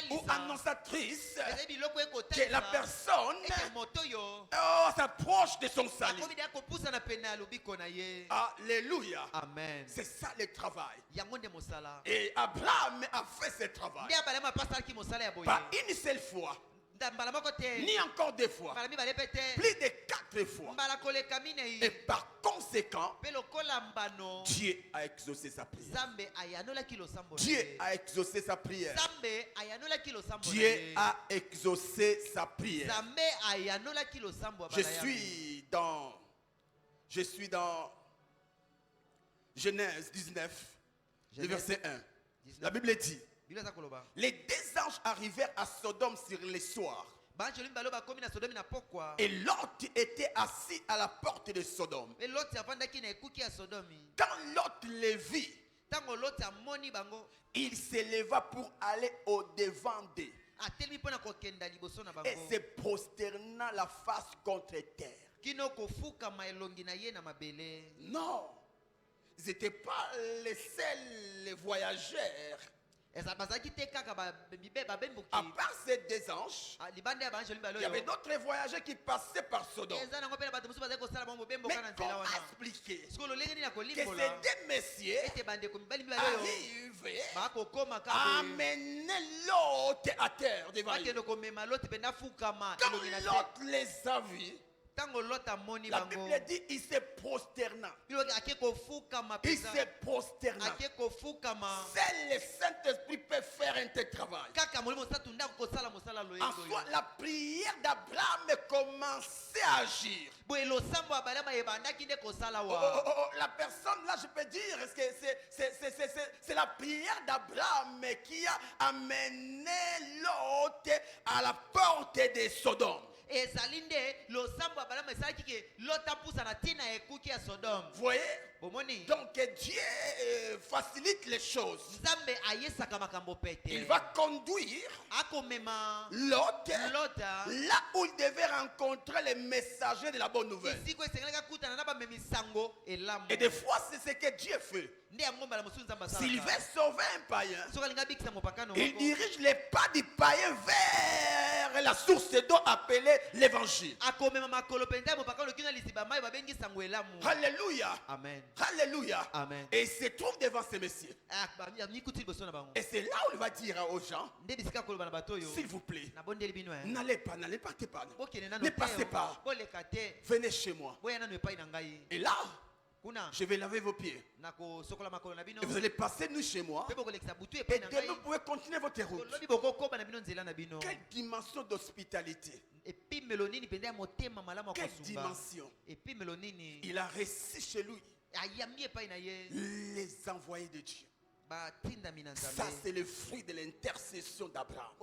ou annonçatrices que la personne s'approche de son salut. Alléluia. Amen. C'est ça le travail. Et Abraham a fait ce travail. Pas une seule fois, ni encore deux fois, plus de 4 fois. Et par conséquent, Dieu a exaucé sa prière. Dieu a exaucé sa prière. Dieu a exaucé sa prière. Je suis dans Genèse 19, le verset 1. La Bible dit, les 2 anges arrivèrent à Sodome sur le soir. Et Lot était assis à la porte de Sodome. Quand Lot le vit, il s'éleva pour aller au devant d'eux et se prosterna la face contre terre. Non, ils n'étaient pas les seuls voyageurs. À part ces 2 anges, il y avait d'autres voyageurs qui passaient par Sodome. Mais comment expliquer que ces 2 messieurs arrivent à amener l'autre à terre devant eux? Quand l'autre les a vus, la Bible dit il se prosterna. Il se prosterna. Seul le Saint-Esprit peut faire un tel travail. En soi, la prière d'Abraham commençait à agir. La personne là, je peux dire, c'est la prière d'Abraham qui a amené l'autre à la porte de Sodome. Vous voyez? Donc Dieu facilite les choses. Il va conduire Lot là où il devait rencontrer les messagers de la bonne nouvelle. Et des fois c'est ce que Dieu fait. S'il veut sauver un païen, il dirige les pas du païen vers la source d'eau appelée l'évangile. Alléluia. Amen. Alléluia. Amen. Et il se trouve devant ces messieurs. Et c'est là où il va dire aux gens, s'il vous plaît, n'allez pas, ne partez pas. Ne passez pas. Venez chez moi. Et là, je vais laver vos pieds. Et vous allez passer nous chez moi. Et demain vous pouvez continuer votre route. Quelle dimension d'hospitalité. Quelle dimension. Il a reçu chez lui les envoyés de Dieu. Ça c'est le fruit de l'intercession d'Abraham.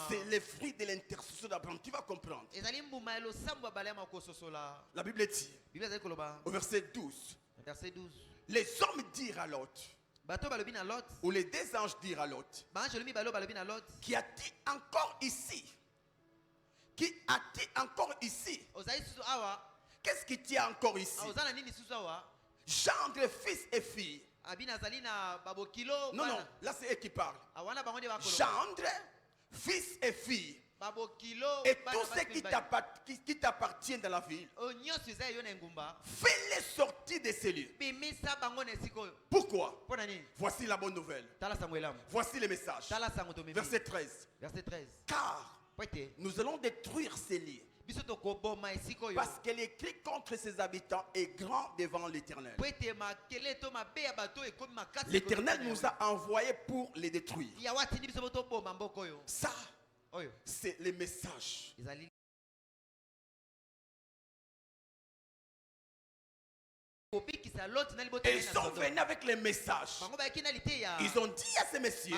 C'est le fruit de l'intercession d'Abraham. Tu vas comprendre. La Bible dit au verset 12. Les hommes dirent à Lot, ou les 2 anges dirent à Lot, qui a-t-il encore ici? Qui a-t-il encore ici? Qu'est-ce qui tient encore ici? Gendre, fils et fille. Non, là c'est eux qui parlent. Gendre, fils et fille. Et tout ce qui t'appartient dans la ville, fais-les sortir de ces lieux. Pourquoi? Voici la bonne nouvelle. Voici le message. Verset 13. Car nous allons détruire ces lieux, parce que les cris contre ses habitants est grand devant l'Éternel. L'Éternel nous a envoyés pour les détruire. Ça, c'est le message. Et ils sont venus avec les messages. Ils ont dit à ces messieurs,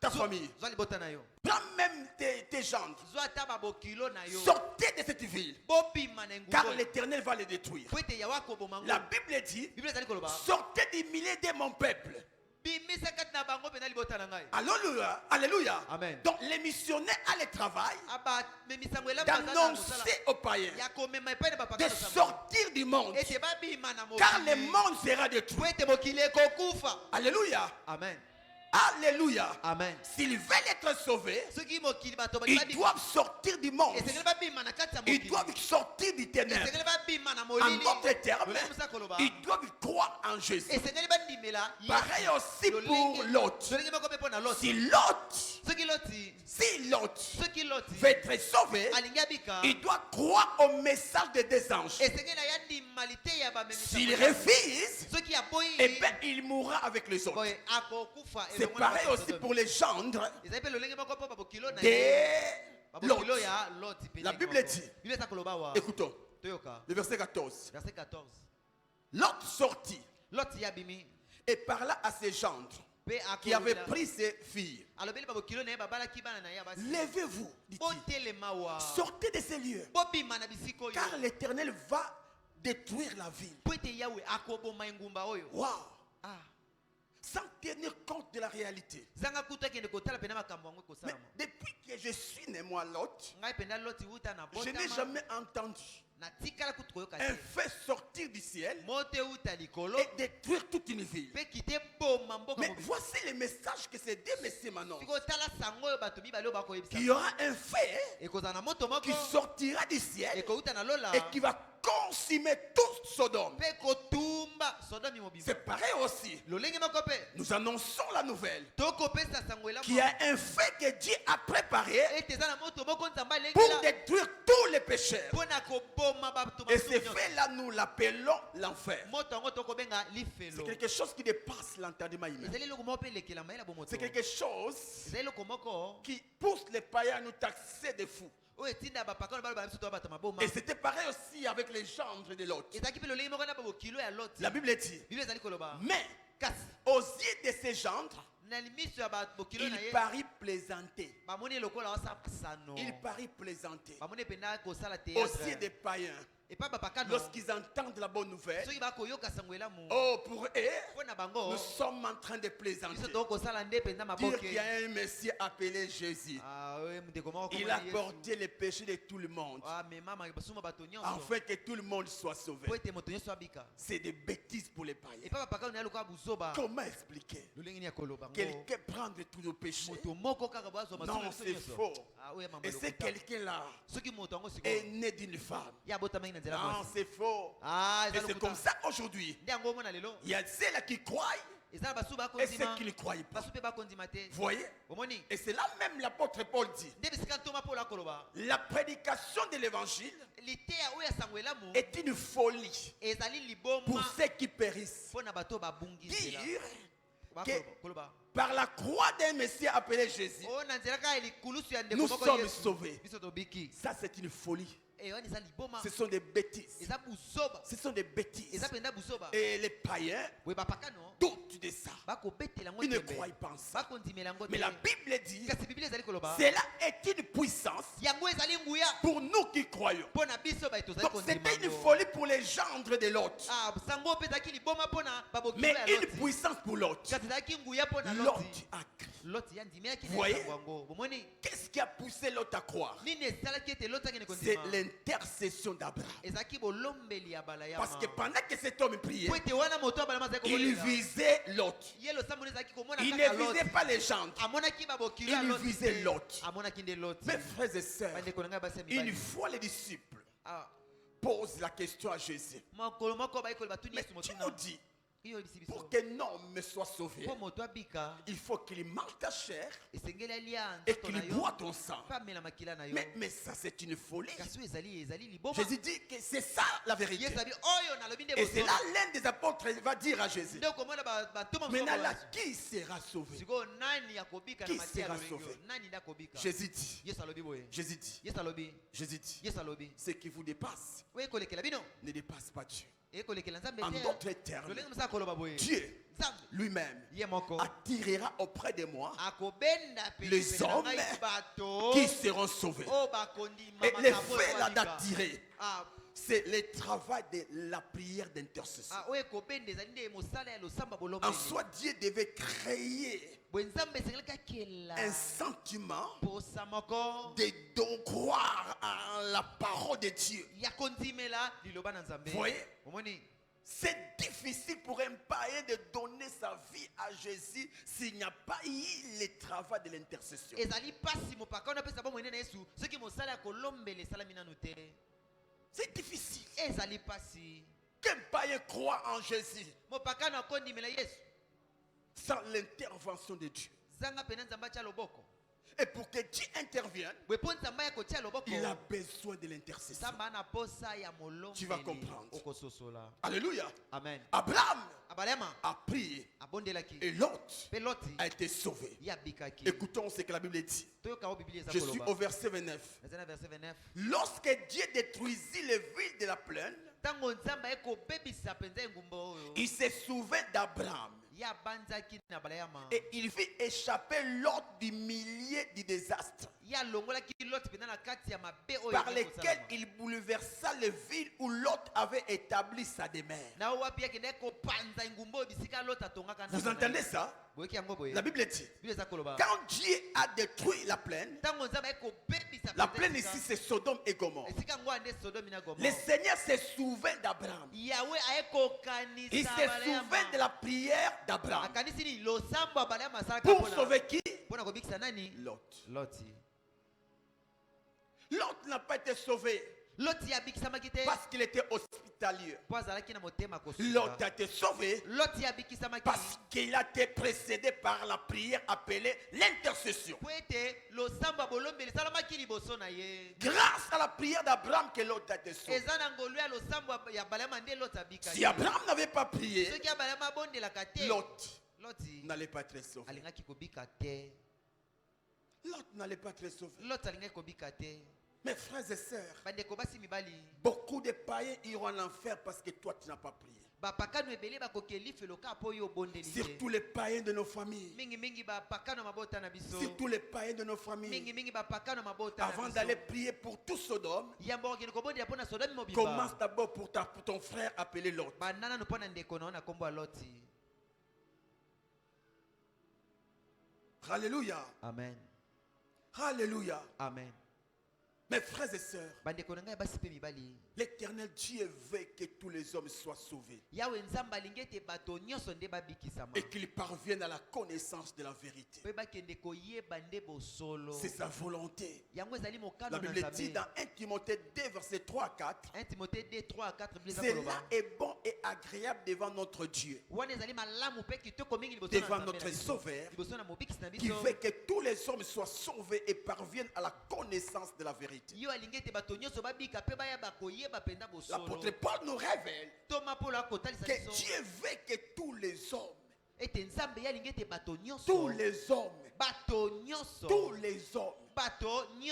prends ta famille. zwa libota na yo Prends même tes gendres. zwa ata babokilo na yo Sortez de cette ville. bobima na Car engumba l'Éternel va les détruire. po ete yawe akoboma ngo La Bible dit, Bible ezali koloba sortez du milieu de mon peuple. bimisa kati na bango mpena libota na ngai Alléluia. Alléluia. Amen. Donc les missionnaires a le travail abamemisango elamu baza na mosala d'annoncer aux païens ya komema epai na de bapaka sortir du monde. ete babima na Car le mokili monde sera détruit. po ete mokili ekokufa Alléluia. amen Alléluia. amen S'ils veulent être sauvés, soki mokili bato ils babima doivent sortir du monde. esengeli babima na kati ya Ils mokili doivent sortir du ténèbre. esengeli babima na En molili d'autres termes, lolenge mosa koloba ils doivent croire en Jésus. esengeli bandimela Pareil aussi pour Lot. lolenge moko mpe mpo na loti Si Lot, soki loti si Lot soki veut loti être sauvé, alingi abika il doit croire au message des anges. esengeli aya ndimali te ya bamemisa S'il refuse, soki aboyi eh bien, il mourra avec les autres. boye akokufa C'est pareil aussi pour les gendres ezali mpe lolenge moko mpo babokilo na de babokilo Lot. ya loti mpe La ndenge Bible moko. dit, Bible eza koloba wa écoutons, toyoka le verset 14. verset 14 Lot sortit loti ya bimi et parla à ses gendres mpe qui avaient akolobela pris ses filles. alobeli babokilo na ye babalaki bana na ye ya basi Levez-vous, dit-il, botelema wa sortez de ces lieux, bobima na bisika oyo car l'Éternel va détruire la ville. po ete yawe akoboma engumba oyo Wow! ah Sans tenir compte de la réalité. zanga kutu akende kotala pena makambo yango Mais ekosalama depuis que je suis né, moi, Lot, ngai penda loti uta na je n'ai botama jamais entendu natikala kutu koyoka un te feu sortir du ciel moto euta likolo et détruire toute une ville. mpe kite boma mboka Mais mobimba voici le message que ces deux messieurs m'annoncent. sikoyo tala sango oyo bato mibale oyo bakoyebisa Il y aura un feu ekozala na moto moko qui sortira du ciel ekouta na lola et qui va consumer toute Sodome. mpe kotumba sodomi mobimba C'est pareil aussi. lolenge moko mpe Nous annonçons la nouvelle tokopesa sango qu'il y elamu a un feu que Dieu a préparé ete eza na moto moko nzambe pour alengela détruire tous les pécheurs. mpo na koboma bato Et ce masumu nyonso. feu-là, nous l'appelons l'enfer. moto yango tokobenga C'est lifelo quelque chose qui dépasse l'entendement humain. ezali eloko moko mpe elekela mayela bomoto C'est quelque chose ezali eloko moko qui pousse les païens à nous taxer de fous. oyo etinda bapaka oyo baloba biso to bato maboma Et c'était pareil aussi avec les gendres de Lot. ezalaki mpe lolenge moko na babokilo ya loti La Bible dit, biblia ezali koloba mais kasi aux yeux de ces gendres, na miso ya babokilo na il ye parit plaisanter. bamoni lokola osapusano Il parit plaisanter. bamoni mpenda kosala Aux yeux des théâtre païens, epai bapaka no lorsqu'ils entendent la bonne nouvelle, soki bakoyoka sango elamu oh, pour eux, mpo na bango nous sommes en train de plaisanter. biso tokosala nde mpenza Dire qu'il y maboke a un Messie appelé Jésus. oyo ndeko moko Il a porté les péchés de tout le monde, amema basuma bato nyonso afin que tout le monde soit sauvé. po ete moto nyonso abika C'est des bêtises pour les païens. epai bapaka oyo na lokola buzoba Comment expliquer? lolenge nini ya koloba ngo Quelqu'un prendre tous nos péchés. moto moko kaka bwazwa Non, masumu c'est nyonso faux. oyo mambo Et ya c'est lokuta. quelqu'un-là soki moto yango est sikoyo né d'une femme. ye abotamaki na nzela Non, mwasi c'est faux. Ah, Et eza c'est lokuta. comme ça aujourd'hui. nde yango omona lelo Il y a ceux-là qui croient eza na basu et bakondima ceux qui ne croient pas. basu mpe bakondima te Vous voyez? omoni Et c'est là même l'apôtre Paul dit, nde bisika ntoma mpo akoloba la prédication de l'évangile liteya oyo ya sango elamu est une folie ezali pour liboma ceux qui périssent. mpo na bato oyo babungi nzela Dire Ba- que koloba par la croix d'un Messie appelé Jésus, oyo na nzela kaka likulusu ya ndeko nous moko sommes Yesu sauvés. biso tobiki Ça, c'est une folie. wana eza liboma Ce sont des bêtises. eza buzoba Ce sont des bêtises. eza mpenza buzoba Et les païens boye bapaka no doutent de ça. bakobetela yango Ils ne tembe croient pas en ça. bakondimela yango Mais la te Bible dit, kasi biblia ezali koloba cela est une puissance yango ezali nguya pour nous qui croyons. mpo na biso baye tozali Donc c'était kondima une yango folie pour les gendres de Lot. sango mpe ezalaki liboma mpo na babokilo Mais ya une loti puissance pour Lot. kasi ezalaki nguya mpo na Lot loti a crié. loti yandimiaki Vous voyez? na sango yango bomoni Qu'est-ce qui a poussé Lot à croire? nini esalaki ete loti akende C'est kondima l'intercession d'Abraham. ezalaki bolombeli ya bala ya Parce que pendant que cet homme priait, po ete wana moto abalama azali il kobolela visait Lot. ye losambo ezalaki komona Il kaka ne loti visait pas les gendres. amonaki babokilo ya Il loti visait te. Lot. amonaki nde loti Mes frères et sœurs, bandeko na ngai basi ya une mibali fois les disciples Ah, posent la question à Jésus. mokolo moko bayekoli batuni Mais yesu tu motuna nous dis, iyebisi biso pour qu'un homme soit sauvé, mpo moto abika il faut qu'il mange ta chair esengeli alia et nzoto qu'il na yo boit ton sang. mpe amela makila na yo Mais ça, c'est une folie. kasi oyo ezali liboma Jésus dit que c'est ça la vérité. yesu abi oyo nalobi nde Et c'est là bozoba l'un des apôtres va dire à Jésus, nde okomona bantoma maintenant là, mosusu qui sera sauvé? sikoyo nani akobika Qui na matia sera ya lolenge sauvé? oyo? nani nde akobika Jésus dit, yesu alobi boye Jésus dit, yesu alobi Jésus dit, yesu alobi ce qui vous dépasse oyo ekolekela bino ne dépasse pas Dieu. ekolekela nzambe En te d'autres termes, lolenge mosa koloba boye Dieu lui-même Ye moko. attirera auprès de moi Akobenda les pembeni na hommes ngai bato. qui seront sauvés. O bakondi Et mama le kapo fait là ekwalika. d'attirer, Ah, c'est le travail de la prière d'intercession. ah, oyo ekobenda ezali nde mosala ya losamba En bolombeli. soi, Dieu devait créer Bwe nzambe esengeli kakela un sentiment posa moko de donc croire en la parole de Dieu. ya kondimela liloba na nzambe. Vous voyez? Omoni, C'est difficile pour un païen de donner sa vie à Jésus s'il n'y a pas eu le travail de l'intercession. ezali pasi mopaka wana apesa bomoi na yesu soki mosala ya kolombela esalami nanu te. C'est difficile. Ezali pasi Qu'un païen croit en Jésus mopaka na kondimela yesu sans l'intervention de Dieu. zanga pena nzambe atya loboko. Et pour que Dieu intervienne, Bwe mpo nzambe ya kotia loboko il a besoin de l'intercession. nzambe ana posa ya Tu vas molombeli comprendre. okososola. Alléluia. Amen. Abraham abalema a prié abondelaki et Lot mpe loti a été sauvé. ye abikaki. Écoutons ce que la Bible dit. toyoka o biblia eza Je suis au koloba verset 29. eza na verset 29. Lorsque Dieu détruisit les villes de la plaine, ntango nzambe aye kobebisa mpenza engumba oyo il se souvint d'Abraham ye abanzaki na balayama et il fit échapper Lot du milieu du désastre ye alongolaki loti mpenza na kati ya mabe oyo par ezali lesquels kosalama. il bouleversa les villes où Lot avait établi sa demeure. na wapi akendaki kopanza engumba oyo bisika loti atongaka Vous entendez ça? boyoki yango boye La Bible dit, biblia eza koloba quand Dieu a détruit la plaine, ntango nzambe aye kobebisa la mpenza plaine esika- ici c'est Sodome et Gomorre. esika yango ande sodomi na Le gomora Seigneur se souvint d'Abraham. yawe aye Il kokanisa se souvint de la prière d'Abraham. akanisi nini losambo ya balayama asalaka Pour sauver qui? mpona kobikisa nani Lot. loti. Lot n'a pas été sauvé loti abikisamaki te parce qu'il était hospitalier. mpo azalaki na motema Lot kosunga. a été sauvé loti abikisamaki parce qu'il a été précédé par la prière appelée l'intercession. po ete losambo ya bolombeli esalamaki liboso na ye. Grâce à la prière d'Abraham que Lot a été sauvé. eza na ngolu ya losambo ya balema nde loti abikaki. Si Abraham n'avait pas prié, soki ya balema abondelaka te Lot loti n'allait pas être sauvé. alingaki kobika te. Lot n'allait pas être sauvé. loti alingaki kobika te. Mes frères et sœurs, bandeko basi mibali beaucoup de païens iront en enfer parce que toi tu n'as pas prié. bapakano ebele bakokeli felo ka mpo oyo obondeli te. Surtout les païens de nos familles. mingimingi bapakano mabota na biso. Surtout les païens de nos familles. mingimingi bapakano mabota na Avant biso. d'aller prier pour tout Sodome, yambo okende kobondela mpo na sodomi commence mobimba d'abord pour ton frère appelé Lot. bananano mpo na ndeko na yo na nkombo ya loti. Alléluia. Amen. Alléluia. Amen. Mes frères et sœurs, bandeko na ngai basi mpe mibali l'Éternel Dieu veut que tous les hommes soient sauvés yawe nzambe alingi ete bato nyonso nde babikisama et qu'ils parviennent à la connaissance de la vérité. mpe bakende koyeba nde bosolo. C'est sa volonté. yango ezali La mokano na Bible dit nzambe. dans 1 Timothée 2, verset 3 à 4, 1 Timothée 2, 3 à 4 biblia eza cela koloba est bon et agréable devant notre Dieu, wana ezali malamu mpe kitoko mingi liboso na devant Nzambe na notre biso. Sauveur, liboso na mobikisi na qui biso veut que tous les hommes soient sauvés et parviennent à la connaissance de la vérité. yo alingi ete bato nyonso babika mpe bayeba koyeba mpenza bosolo. L'apôtre Paul nous révèle toma mpolo akotalisa que biso Dieu veut que tous les hommes, ete nzambe ye alingi ete bato nyonso tous les hommes, bato nyonso tous les hommes, bato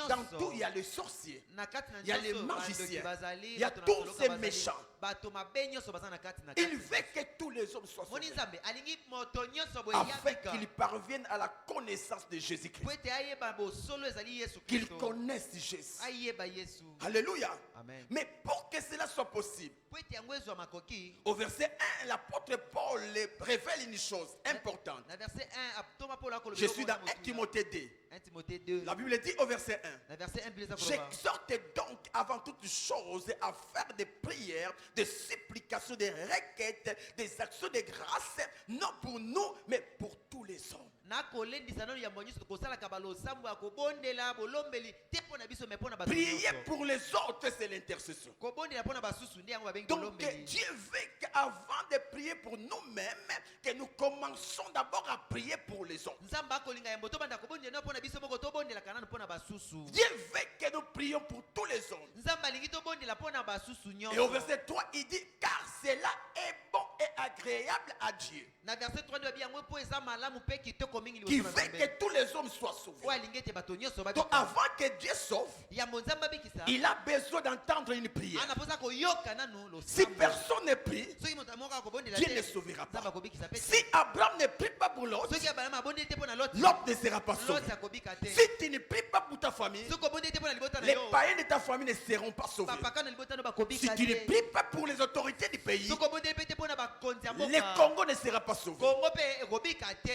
dans tout il y nyonso a les sorciers, na kati na il y a les nyonso magiciens, bandoki bazali il y a bato na tous soloka ces bazali, méchants. bato mabe nyonso baza na kati na Il kati. veut que tous les hommes soient moni sauvés nzambe alingi moto nyonso boye afin yabika qu'ils parviennent à la connaissance de po Jésus-Christ, ete ayeba bosolo ezali yesu qu'ils kristo connaissent Jésus. ayeba yesu. Alléluia. Amen. Mais pour que cela soit possible, po ete yango ezwa makoki au verset 1, l'apôtre Paul révèle une chose importante. na verset 1 toma mpolo akoloba Je suis dans 1 Timothée 2. 1 Timothée 2 La Bible dit au verset 1. na verset 1 biblia eza koloba J'exhorte donc avant toute chose à faire des prières, des supplications, des requêtes, des actions de grâce, non pour nous, mais pour tous les hommes. nakolendisa nano yambo nyonso kosalaka balosambo ya kobondela bolombeli te mpo na biso me mpo na bato Prier nyonso. pour les autres, c'est l'intercession. kobondela mpo na basusu nde yango babengi Donc bolombeli. Dieu veut qu'avant de prier pour nous-mêmes, que nous commençons d'abord à prier pour les autres. nzambe akolinga yambo tobanda kobondela nano mpo na biso moko tobondelaka nano mpo na basusu. Dieu veut que nous prions pour tous les hommes. nzambe alingi tobondela mpo na basusu Et au nyonso. verset 3, il dit, car cela est bon et agréable à Dieu, Na verset 3 de bien po eza malamu pe kitoko mingi qui liboso na veut Nzambe. que tous les hommes soient sauvés. O alingi ete bato nyonso Donc babika. avant que Dieu sauve, Yambo Nzambe abikisa. il a besoin d'entendre une prière. Ana posa koyoka nanu lo Si sambo. personne ne prie, Soki moto amoka akobondela Dieu te, ne sauvera pas. Nzambe akobikisa pe te. Si Abraham ne prie pas pour l'autre, Soki Abraham abondeli te mpona Lot, l'autre ne sera pas sauvé. Lot akobika te. Si tu ne pries pas pour ta famille, Soki obondeli te mpona libota na les yo, païens de ta famille ne seront pas sauvés. papaka na libota no Si bakobika tu ne te. pries pas pour les autorités du pays, Soki obondeli pe te mpona bakonzi ya le mboka, Congo ne sera pas sauvé. Kongo pe ekobika te.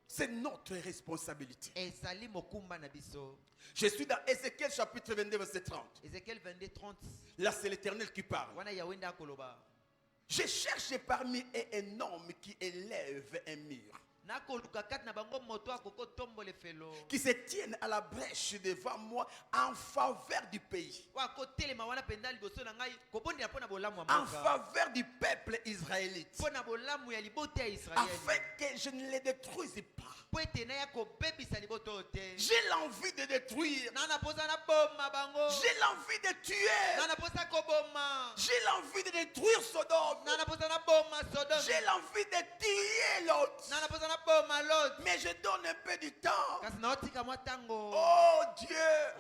C'est notre responsabilité. Ezali mokumba na biso. Je suis dans Ézéchiel chapitre 22, verset 30. Ezekiel 22, 30. Là, c'est l'Éternel qui parle. Wana Yahweh nda akoloba. Je cherche parmi eux un homme qui élève un mur, Nakoluka kati na bango moto akoko tombole felo. qui se tienne à la brèche devant moi en faveur du pays, Wa kotelema wana penda liboso na ngai kobondela mpona bolamu ya en mboka. faveur du peuple israélite, Mpona bolamu ya libota ya Israeli. afin que je ne les détruise pas. Po ete na ya kobebisa liboto oyo te. J'ai l'envie de détruire. Na naposa na boma bango. J'ai l'envie de tuer. Na naposa koboma. J'ai l'envie de détruire Sodome. Na naposa na boma Sodome. J'ai l'envie de tuer l'autre. Na naposa na boma Lot. Mais je donne un peu du temps. Kasi naotika mwa tango. Oh Dieu,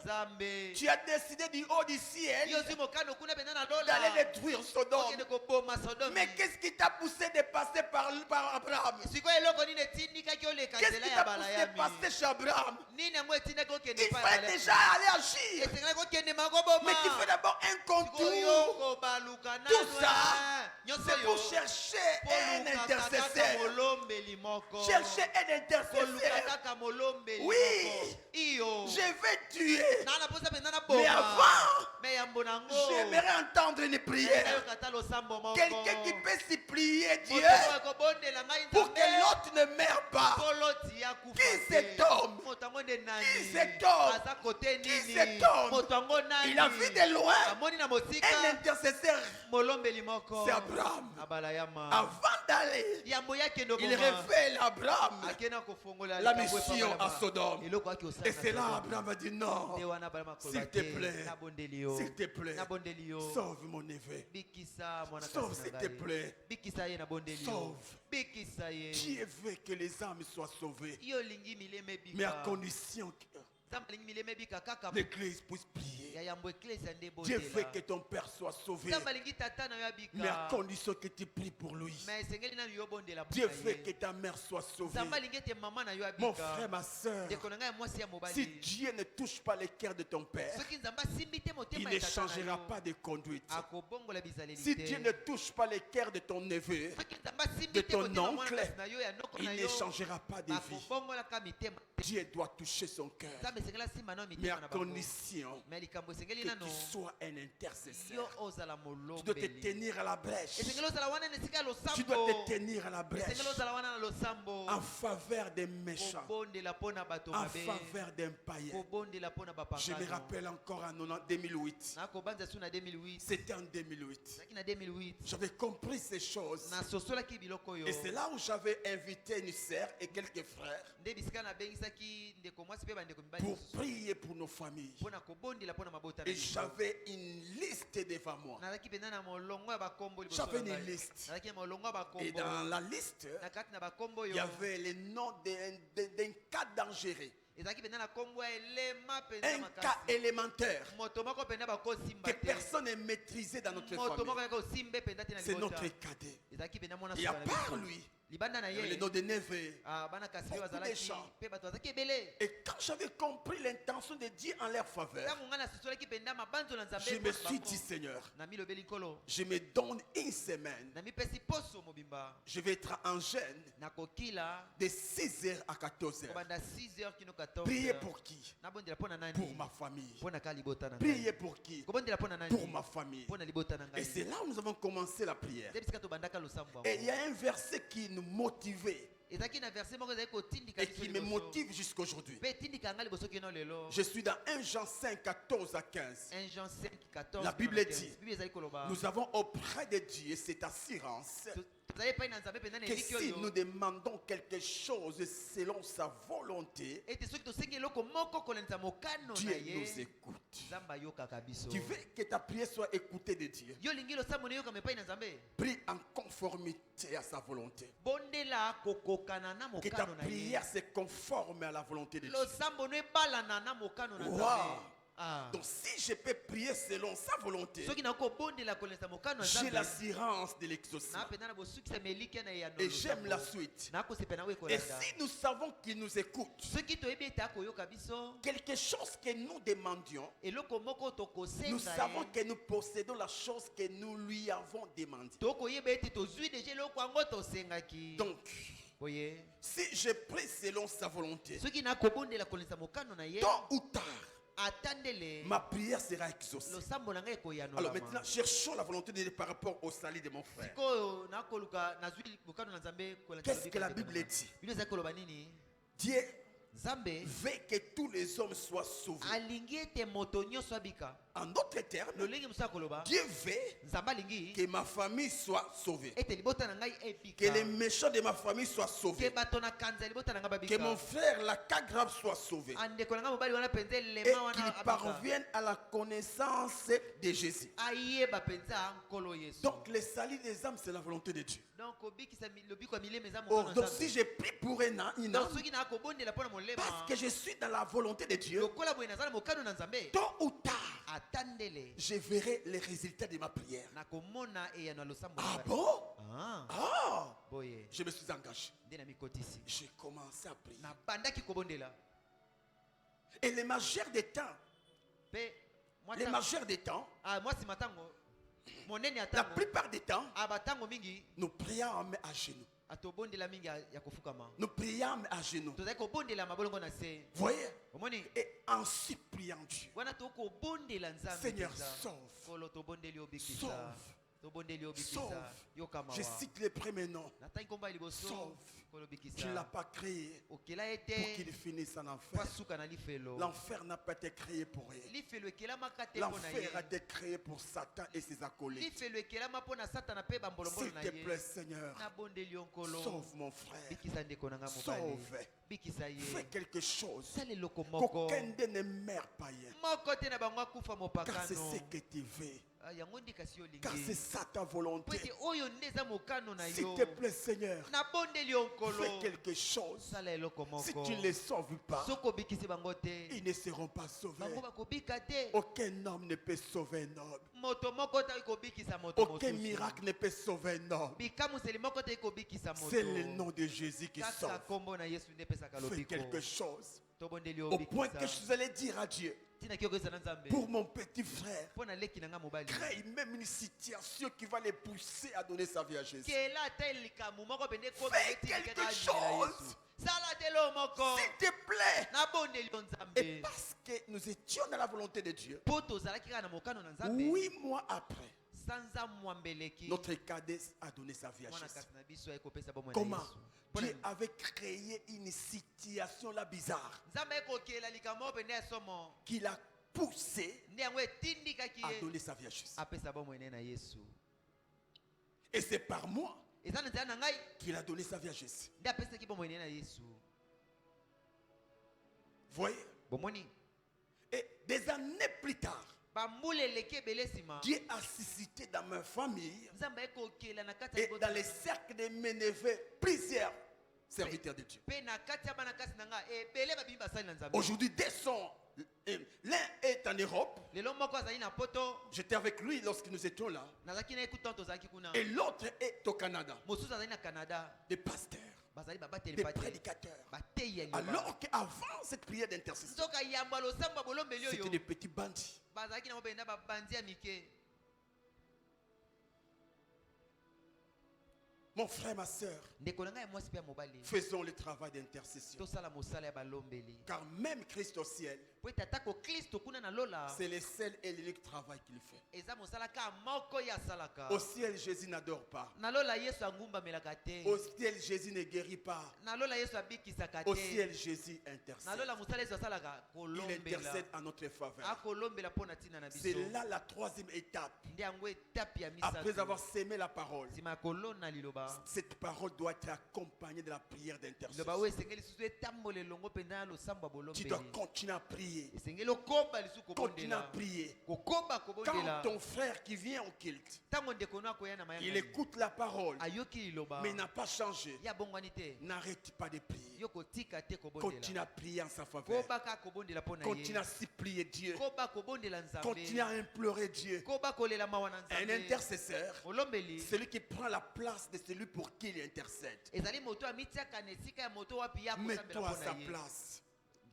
Zambe. tu as décidé du haut du ciel Yo zi mokano kuna penda na dola. d'aller détruire Sodome. Okende koboma Sodome. Mais qu'est-ce qui t'a poussé de passer par Abraham? Sikoyo eloko nini etindikaki oleka Qu'est-ce nzela qui ya t'a poussé de balayami. passer chez Abraham? Nini yango etindaki okende Il epai ya fallait balayami. déjà aller agir. Esengeli kokende makoboma. Mais tu fais d'abord un contour. Sikoyo kobaluka Tout nanu. ça, Nyonso c'est pour yo. chercher un Koluka kaka intercesseur. molombeli moko. Chercher un Koluka intercesseur. kaka molombeli Oui. moko. Iyo. Je vais tuer. Na naposa penda na Mais boma. avant, Mais yambo nango. j'aimerais entendre une prière. Nayoka ta losambo moko. Quelqu'un qui peut supplier Dieu Moto oyo akobondela ngai pour que Nzambe. l'autre ne meure pas. Poloti ya kufa Qui te. cet homme? Moto yango nde nani? Qui cet homme? Aza kote Qui nini? cet homme? Moto yango nani? Il a vu de loin Amoni na mosika. un intercesseur. Molombeli moko. C'est Abraham. Abalayama. Avant d'aller, Yambo yake ndo il boma. révèle à Abraham Akena kofongola la likambo mission epabalama. à Sodome. Eloko aki osala Et na c'est là Sodome. Abraham a dit non, Nde wana balama koloba s'il te te. plaît, Nabondeli yo. s'il te plaît, Nabondeli yo. sauve mon neveu. Bikisa mwana Sauve kasi s'il na te ngai. plaît. Bikisa ye nabondeli yo. Sauve. Bikisa ye. Dieu veut que les âmes soient sauvées, Yo lingi mileme bika. mais à condition que Nzambe alingi mileme bika kaka l'église puisse prier. ya yambo eklezia nde Dieu bondela. veut que ton père soit sauvé, Nzambe alingi tata na yo abika. mais à condition que tu pries pour lui. Mais esengeli nanu yo bondela Dieu mpona veut ye. que ta mère soit sauvée. Nzambe alingi ete mama na yo Mon abika. frère, ma soeur, Ndeko na ngai ya mwasi ya si mobali. Dieu ne touche pas le cœur de ton père, Soki Nzambe asimbi te il motema ne ya tata na changera yo, pas de conduite. akobongola bizaleli Si te. Dieu ne touche pas le cœur de ton neveu, Soki Nzambe asimbi de te ton motema mwana oncle, kasi na yo ya noko il na ne yo, changera pas de vie. bakobongolaka mitema te. Dieu doit toucher son cœur, Nzambe esengeli asimba nao mais mitema à na bango. condition Mais likambo esengeli que nano tu sois un yo intercesseur. ozala Tu dois te molombeli. tenir à la brèche. Esengeli ozala wana na esika ya Tu dois losambo. te tenir à la brèche Esengeli ozala wana na losambo. en faveur des méchants, Kobondela mpona bato en mabe. faveur d'un païen. Kobondela mpona Je me bapakano. rappelle encore en 2008. nakobanza su na 2008. C'était en 2008. Ezalaki na 2008. J'avais compris ces choses. nasosolaki biloko oyo. Et c'est là où j'avais invité une sœur et quelques frères nde bisika nabengisaki ndeko mwasi mpe bandeko mibali pour mosusu prier pour nos familles. mpona kobondela mpona mabota na Et biso. j'avais une liste devant moi. nazalaki mpenza na molongo ya bakombo liboso J'avais na une ngai. liste. nazalaki na molongo ya Et bakombo dans la liste, na kati na bakombo il oyo y avait le nom d'un cas dangereux, ezalaki mpenza na kombo ya elema mpenza un cas makasi. élémentaire moto moko mpenza bakosimba que te. personne ne maîtrisait dans notre moto moko famille. yaka osimbe mpenza te na C'est libota. notre cadet. ezalaki mpenza mwana Et à suka na part biso. lui, libanda na il y avait le ye nom de Neve. bana kasi mpe Beaucoup de bazalaki gens. mpe bato bazalaki ebele. Et quand j'avais compris l'intention de Dieu en leur faveur, ntango ngai nasosolaki mpenza mabanzo na nzambe je me eposo suis bango. dit, Seigneur, na milobeli nkolo je me donne une semaine. namipesi poso mobimba Je vais être en jeûne nakokila de 6h à 14h. kobanda 6h kino 14h. Priez pour qui? nabondela mpo na nani? Pour ma famille. mpo na kaka libota na Priez ngai. pour qui? kobondela mpo na nani? Pour ma famille. mpo na libota na Et c'est ngai. là où nous avons commencé la prière. nde bisika tobandaka losambo Et il y yango. a un verset qui nous motivait ezalaki na verse moko ezalaki kotindika et biso qui me liboso. motive jusqu'aujourd'hui. mpe etindika ngai liboso kino lelo. Je suis dans 1 Jean 5, 14 à 15. 1 Jean 5, 14. La Bible dit, Bible ezali koloba. Nous avons auprès de Dieu cette assurance que si nous demandons quelque chose selon sa volonté, Dieu nous écoute. Tu veux que ta prière soit écoutée de Dieu. Prie en conformité à sa volonté. Que ta prière se conforme à la volonté de Dieu. Wow. Donc si je peux prier selon sa volonté, j'ai l'assurance de l'exaucement. Et j'aime la suite. Et si nous savons qu'il nous écoute, quelque chose que nous demandions, nous savons que nous possédons la chose que nous lui avons demandé. Donc, si je prie selon sa volonté, tôt ou tard, ma prière sera exaucée. Alors maintenant, cherchons la volonté de Dieu par rapport au salut de mon frère. Qu'est-ce que la Bible dit? Dieu veut que tous les hommes soient sauvés. En d'autres termes, Dieu veut que ma famille soit sauvée. Que les méchants de ma famille soient sauvés. Que mon frère, la cas grave, soit sauvé. Et qu'il parvienne à la connaissance de Jésus. Donc le salut des âmes, c'est la volonté de Dieu. Donc si je prie pour une âme, parce que je suis dans la volonté de Dieu, tôt ou tard, je verrai les résultats de ma prière. Ah bon? Ah! Je me suis engagé. J'ai commencé à prier. Et les majeurs des temps, la plupart des temps, nous prions à genoux. Nous prions à genoux. Vous voyez? Et en suppliant Dieu, Seigneur, sauve. Sauve. Je cite les premiers noms. Sauve. Tu ne l'as pas créé pour qu'il finisse en enfer. L'enfer n'a pas été créé pour rien. L'enfer a été créé pour Satan et ses acolytes. S'il te plaît, Seigneur, sauve mon frère. Sauve. Fais quelque chose. Qu'aucun de ne meurt païen. Car c'est ce que tu veux. Car c'est ça ta volonté. S'il te plaît, Seigneur, fais quelque chose. Si tu ne les sauves pas, ils ne seront pas sauvés. Aucun homme ne peut sauver un homme. Aucun miracle ne peut sauver un homme. C'est le nom de Jésus qui sauve. Fais quelque chose. Au point que je vous allais dire à Dieu, pour mon petit frère, crée même une situation qui va les pousser à donner sa vie à Jésus. Fais quelque chose. S'il te plaît. Et parce que nous étions dans la volonté de Dieu, 8 mois après, notre cadet a donné sa vie à Jésus. Comment? Dieu avait créé une situation là bizarre qui l'a poussé à donner sa vie à Jésus. Et c'est par moi qu'il a donné sa vie à Jésus. Vous voyez? Et des années plus tard, Dieu a suscité dans ma famille et dans les cercles de mes neveux plusieurs serviteurs de Dieu. Aujourd'hui, l'un est en Europe. J'étais avec lui lorsque nous étions là. Et l'autre est au Canada. Des pasteurs, des prédicateurs. Alors qu'avant cette prière d'intercession, c'était des petits bandits. Mon frère, ma soeur, faisons le travail d'intercession. Car même Christ au ciel, c'est le seul et l'unique travail qu'il fait. Au ciel, Jésus n'adore pas. Au ciel, Jésus ne guérit pas. Au ciel, Jésus intercède. Il intercède en notre faveur. C'est là la troisième étape. Après avoir sémé la parole, Cette parole doit être accompagnée de la prière liloba d'intercession. oyo esengeli lisusu etambola elongo mpenza ya losambo ya Tu dois bolombeli continuer à prier. esengeli okoba lisusu Continue à kobondela prier. kokoba Quand kobondela ton frère qui vient au culte, ntango ndeko no akoya na il mayangani écoute la parole, ayoki liloba mais n'a pas changé, ya bongwani te n'arrête pas de prier. yo kotika te Continue kobondela à prier en sa faveur. koba kaka kobondela mpo na Continue ye à supplier Dieu. koba kobondela Continue nzambe à implorer Dieu. koba kolela mawa na Un nzambe intercesseur, molombeli celui qui prend la place de celui pour qui il intercède. ezali moto amitiaka na esika ya moto wapi ya kosambela Mets-toi à mpo sa na ye place.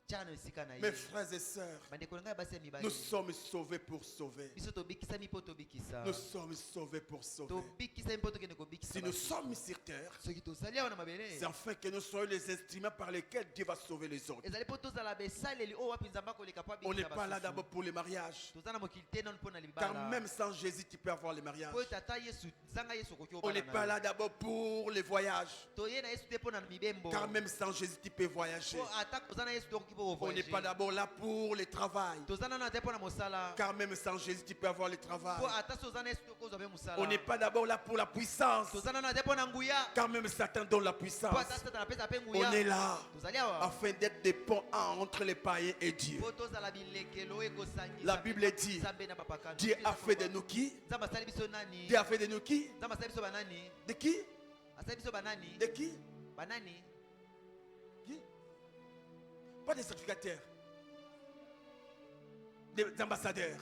tia na esika na Mes ye frères et sœurs, bandeko na ngai basi ya mibali nous sommes sauvés pour sauver. biso tobikisami mpo tobikisa Nous sommes sauvés pour sauver. tobikisami mpo tokende kobikisa Si nous bato. sommes sur terre, soki tozali awa na mabele c'est afin que nous soyons les instruments par lesquels Dieu va sauver les autres. ezali mpo tozala besaleli oyo wapi nzambe akoleka mpo On n'est abikisa pas là basusu d'abord pour les mariages. toza na mokili te nano mpo na Car libala même sans Jésus, tu peux avoir les mariages. po ete ata yesu nzanga yesu okoki On n'est pas là d'abord pour les voyages. toye na yesu te mpo na mibembo Car même sans Jésus, tu peux voyager. po ata koza na yesu te okoki mpo On n'est pas kovoyage d'abord là pour le travail. toza nano te mpo na mosala Car même sans Jésus, tu peux avoir le travail. po ata so oza na yesu te okozwa mpe mosala On n'est pas d'abord là pour la puissance. toza nano te mpo na nguya Car même Satan donne la po puissance. ata satana apesa mpe On est nguya là tozali awa afin d'être des ponts entre les païens et Dieu. po tozala bilekelo ekosangisa La Bible dit, nzambe na bapakano Dieu a fait de nous qui? nzambe asali biso nani Dieu a fait de nous qui? nzambe asali biso banani De qui? asali biso banani De qui? banani Qui? Pas des sacrificateurs. Des ambassadeurs.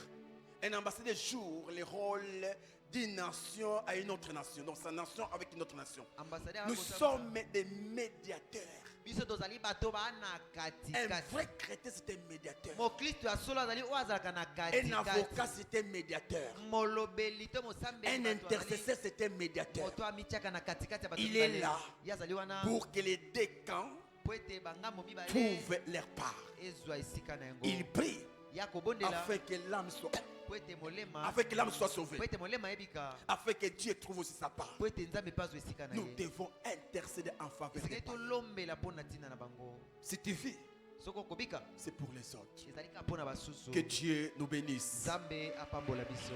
Un ambassadeur joue le rôle d'une nation à une autre nation. Donc sa nation avec une autre nation. ambassadeur Nous sommes des médiateurs. biso tozali bato bana Un katikati vrai chrétien, c'est un médiateur. mokristo ya solo azali oyo azalaka na Un avocat, katikati c'est un médiateur. molobeli to mosambeli Un bato azali intercesseur, c'est un médiateur. moto amitiaka na katikati ya bato Il est mibale. là ye azali wana pour que les deux camps po ete bangambo mibale trouvent leur part. ezwa esika na yango Il prie ya kobondela afin que l'âme soit, po ete molema afin que l'âme soit sauvée. po ete molema ayebika Afin que Dieu trouve aussi sa part. po ete nzambe mpe azwa esika na Nous ye devons intercéder en faveur des esengeli païens. tolombela mpo na ntina na bango Si tu vis, soki okobika c'est pour les autres. ezali kaka mpo na basusu Que Dieu nous bénisse. nzambe apambola biso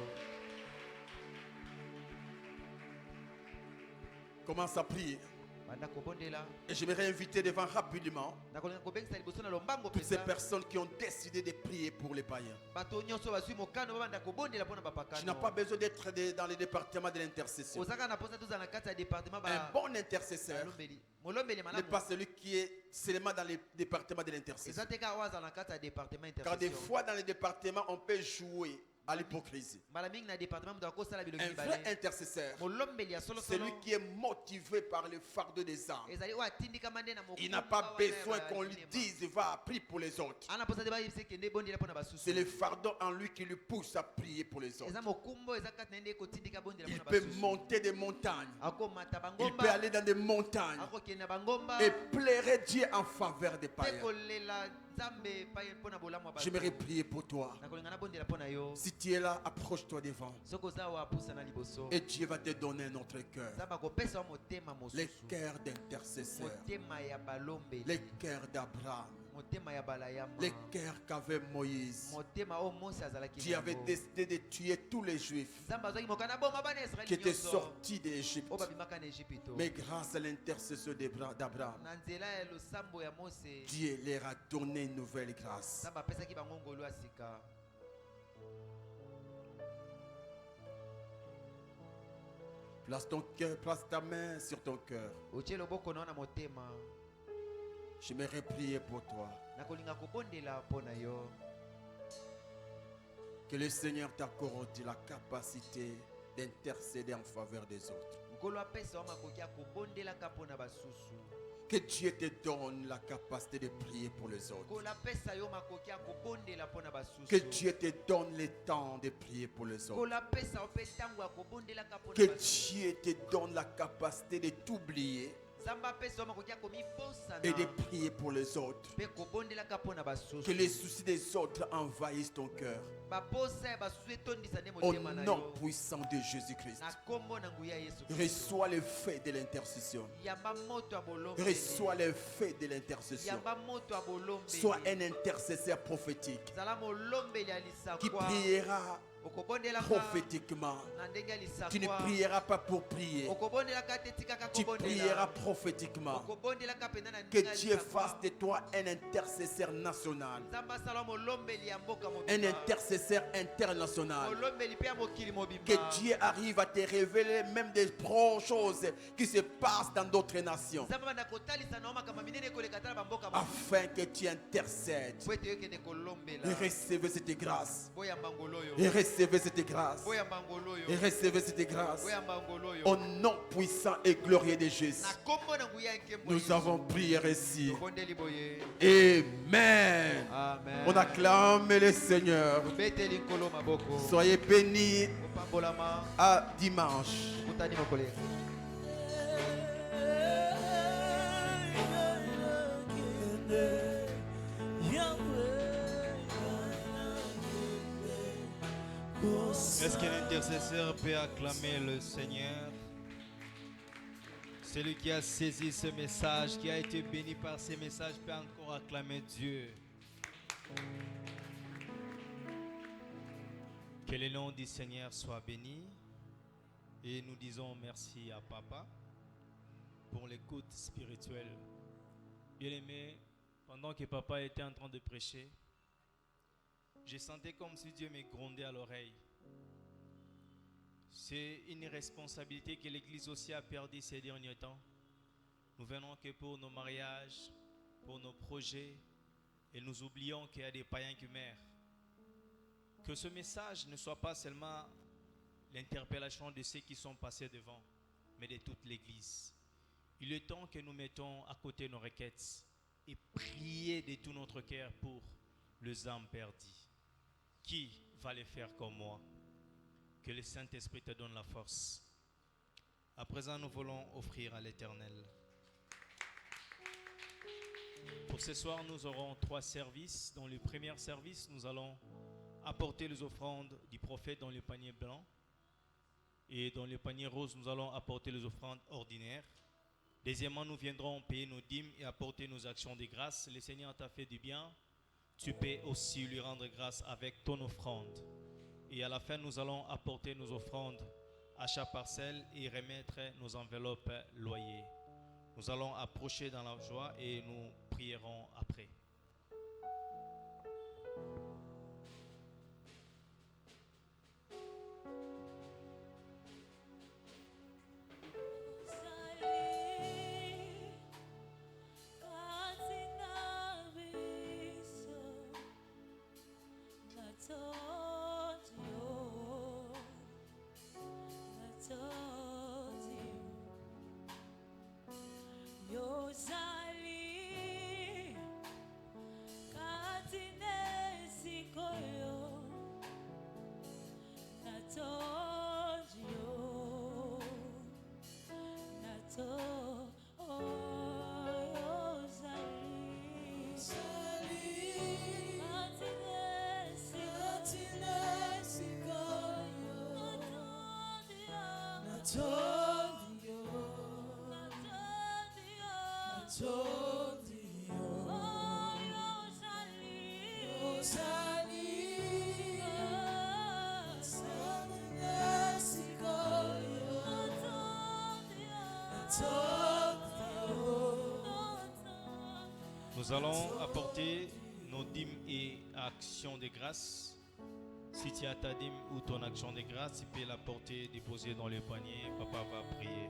Commence à prier. banda kobondela Et j'aimerais inviter devant rapidement nakolinga kobengisa liboso na lombango toutes ces mpenza personnes qui ont décidé de prier pour les païens. bato nyonso bazwi mokano babanda kobondela mpo na Tu n'as pas bapakano besoin d'être dans le département de l'intercession. ozaka na mposa tozala na kati ya département Un bon intercesseur balombeli molombeli n'est malamu pas celui qui est seulement dans le département de l'intercession. eza te kaka oyo azala na kati ya département Car des intercession fois dans le département, on peut jouer à l'hypocrisie. mbala mingi na département moto akosala bilongi Un vrai mibale intercesseur, molombeli ya solosolo celui qui est motivé par le fardeau des âmes. ezali oyo atindikama nde na Il n'a pas besoin qu'on lui dise va prier pour les autres. ana mposa te bayebisa ekende ebondela mpo na basusu C'est le fardeau en lui qui lui pousse à prier pour les autres. eza mokumbo eza kati na ye nde ekotindika bondela Il mpo na peut basusu monter des montagnes. akomata Il bangomba peut aller dans des montagnes akokende na bangomba et plairer Dieu en faveur des mpe païens. kolela nzambe paye mpo na bolamu ya bato J'aimerais prier pour toi. nakolinga nabondela mpo na yo Si tu es là, approche-toi devant. soki oza awa apusa na liboso Et Dieu va te donner un autre cœur. nzambe akopesa wa motema Les mosusu cœurs d'intercesseurs. motema ya balombeli Les cœurs d'Abraham. motema ya balayama Les cœurs qu'avait Moïse. motema oyo mose azalaki Qui avait décidé de tuer tous les Juifs nzambe azwaki mokanda boma bana qui israeli étaient nyonso sortis d'Égypte. oyo babimaka na egypto Mais grâce à l'intercession d'Abraham, na nzela ya losambo ya mose Dieu leur a donné une nouvelle grâce. nzambe apesaki bango ngolu ya sika Place ton cœur, place ta main sur ton cœur. otie loboko na yo na motema J'aimerais prier pour toi. nakolinga kobondela mpo na yo Que le Seigneur t'accorde la capacité d'intercéder en faveur des autres. nkolo apesa yo makoki ya kobondelaka mpo na basusu Que Dieu te donne la capacité de prier pour les autres. nkolo apesa yo makoki ya kobondela mpo na basusu Que Dieu te donne le temps de prier pour les autres. nkolo apesa yo mpe ntango ya kobondelaka mpo na Que basusu Dieu te donne la capacité de t'oublier nzambe apesa yo makoki ya komibosana et de prier pour les autres. mpe kobondelaka mpo na basusu Que les soucis des autres envahissent ton cœur. Au nom puissant de Jésus-Christ. Reçois le feu de l'intercession. Reçois le feu de l'intercession. Sois un intercesseur prophétique qui priera prophétiquement. Tu ne prieras pas pour prier. Tu prieras prophétiquement. Que Dieu fasse de toi un intercesseur national. Un intercesseur international. Que Dieu arrive à te révéler même des choses qui se passent dans d'autres nations. Afin que tu intercèdes. Et recevez cette grâce. Et recevez cette grâce. Et recevez cette grâce. Au nom puissant et glorieux de Jésus. Nous avons prié ici. Amen. On acclame le Seigneur. Soyez bénis. À dimanche. Est-ce qu'un intercesseur peut acclamer le Seigneur? Celui qui a saisi ce message, qui a été béni par ce message, peut encore acclamer Dieu. Que le nom du Seigneur soit béni. Et nous disons merci à Papa pour l'écoute spirituelle. Bien-aimé, pendant que Papa était en train de prêcher, je sentais comme si Dieu me grondait à l'oreille. C'est une responsabilité que l'Église aussi a perdue ces derniers temps. Nous venons que pour nos mariages, pour nos projets, et nous oublions qu'il y a des païens qui meurent. Que ce message ne soit pas seulement l'interpellation de ceux qui sont passés devant, mais de toute l'Église. Il est temps que nous mettons à côté nos requêtes et prier de tout notre cœur pour les âmes perdues. Qui va le faire comme moi? Que le Saint-Esprit te donne la force. À présent, nous voulons offrir à l'Éternel. Pour ce soir, nous aurons 3 services. Dans le premier service, nous allons apporter les offrandes du prophète dans le panier blanc. Et dans le panier rose, nous allons apporter les offrandes ordinaires. Deuxièmement, nous viendrons payer nos dîmes et apporter nos actions de grâce. Le Seigneur t'a fait du bien. Tu peux aussi lui rendre grâce avec ton offrande. Et à la fin, nous allons apporter nos offrandes à chaque parcelle et remettre nos enveloppes loyers. Nous allons approcher dans la joie et nous prierons après. Nous allons apporter nos dîmes et actions de grâce. Si tu as ta dîme ou ton action de grâce, tu peux la porter, déposer dans le panier. Papa va prier.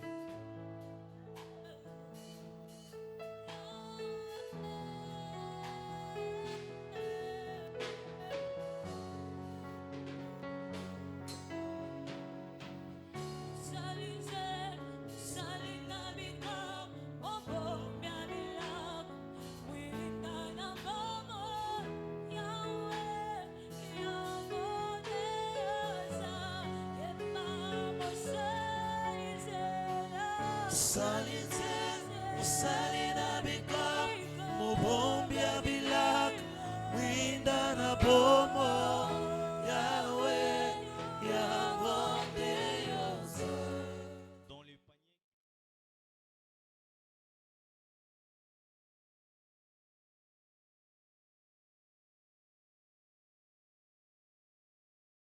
Salina bika, mo bombia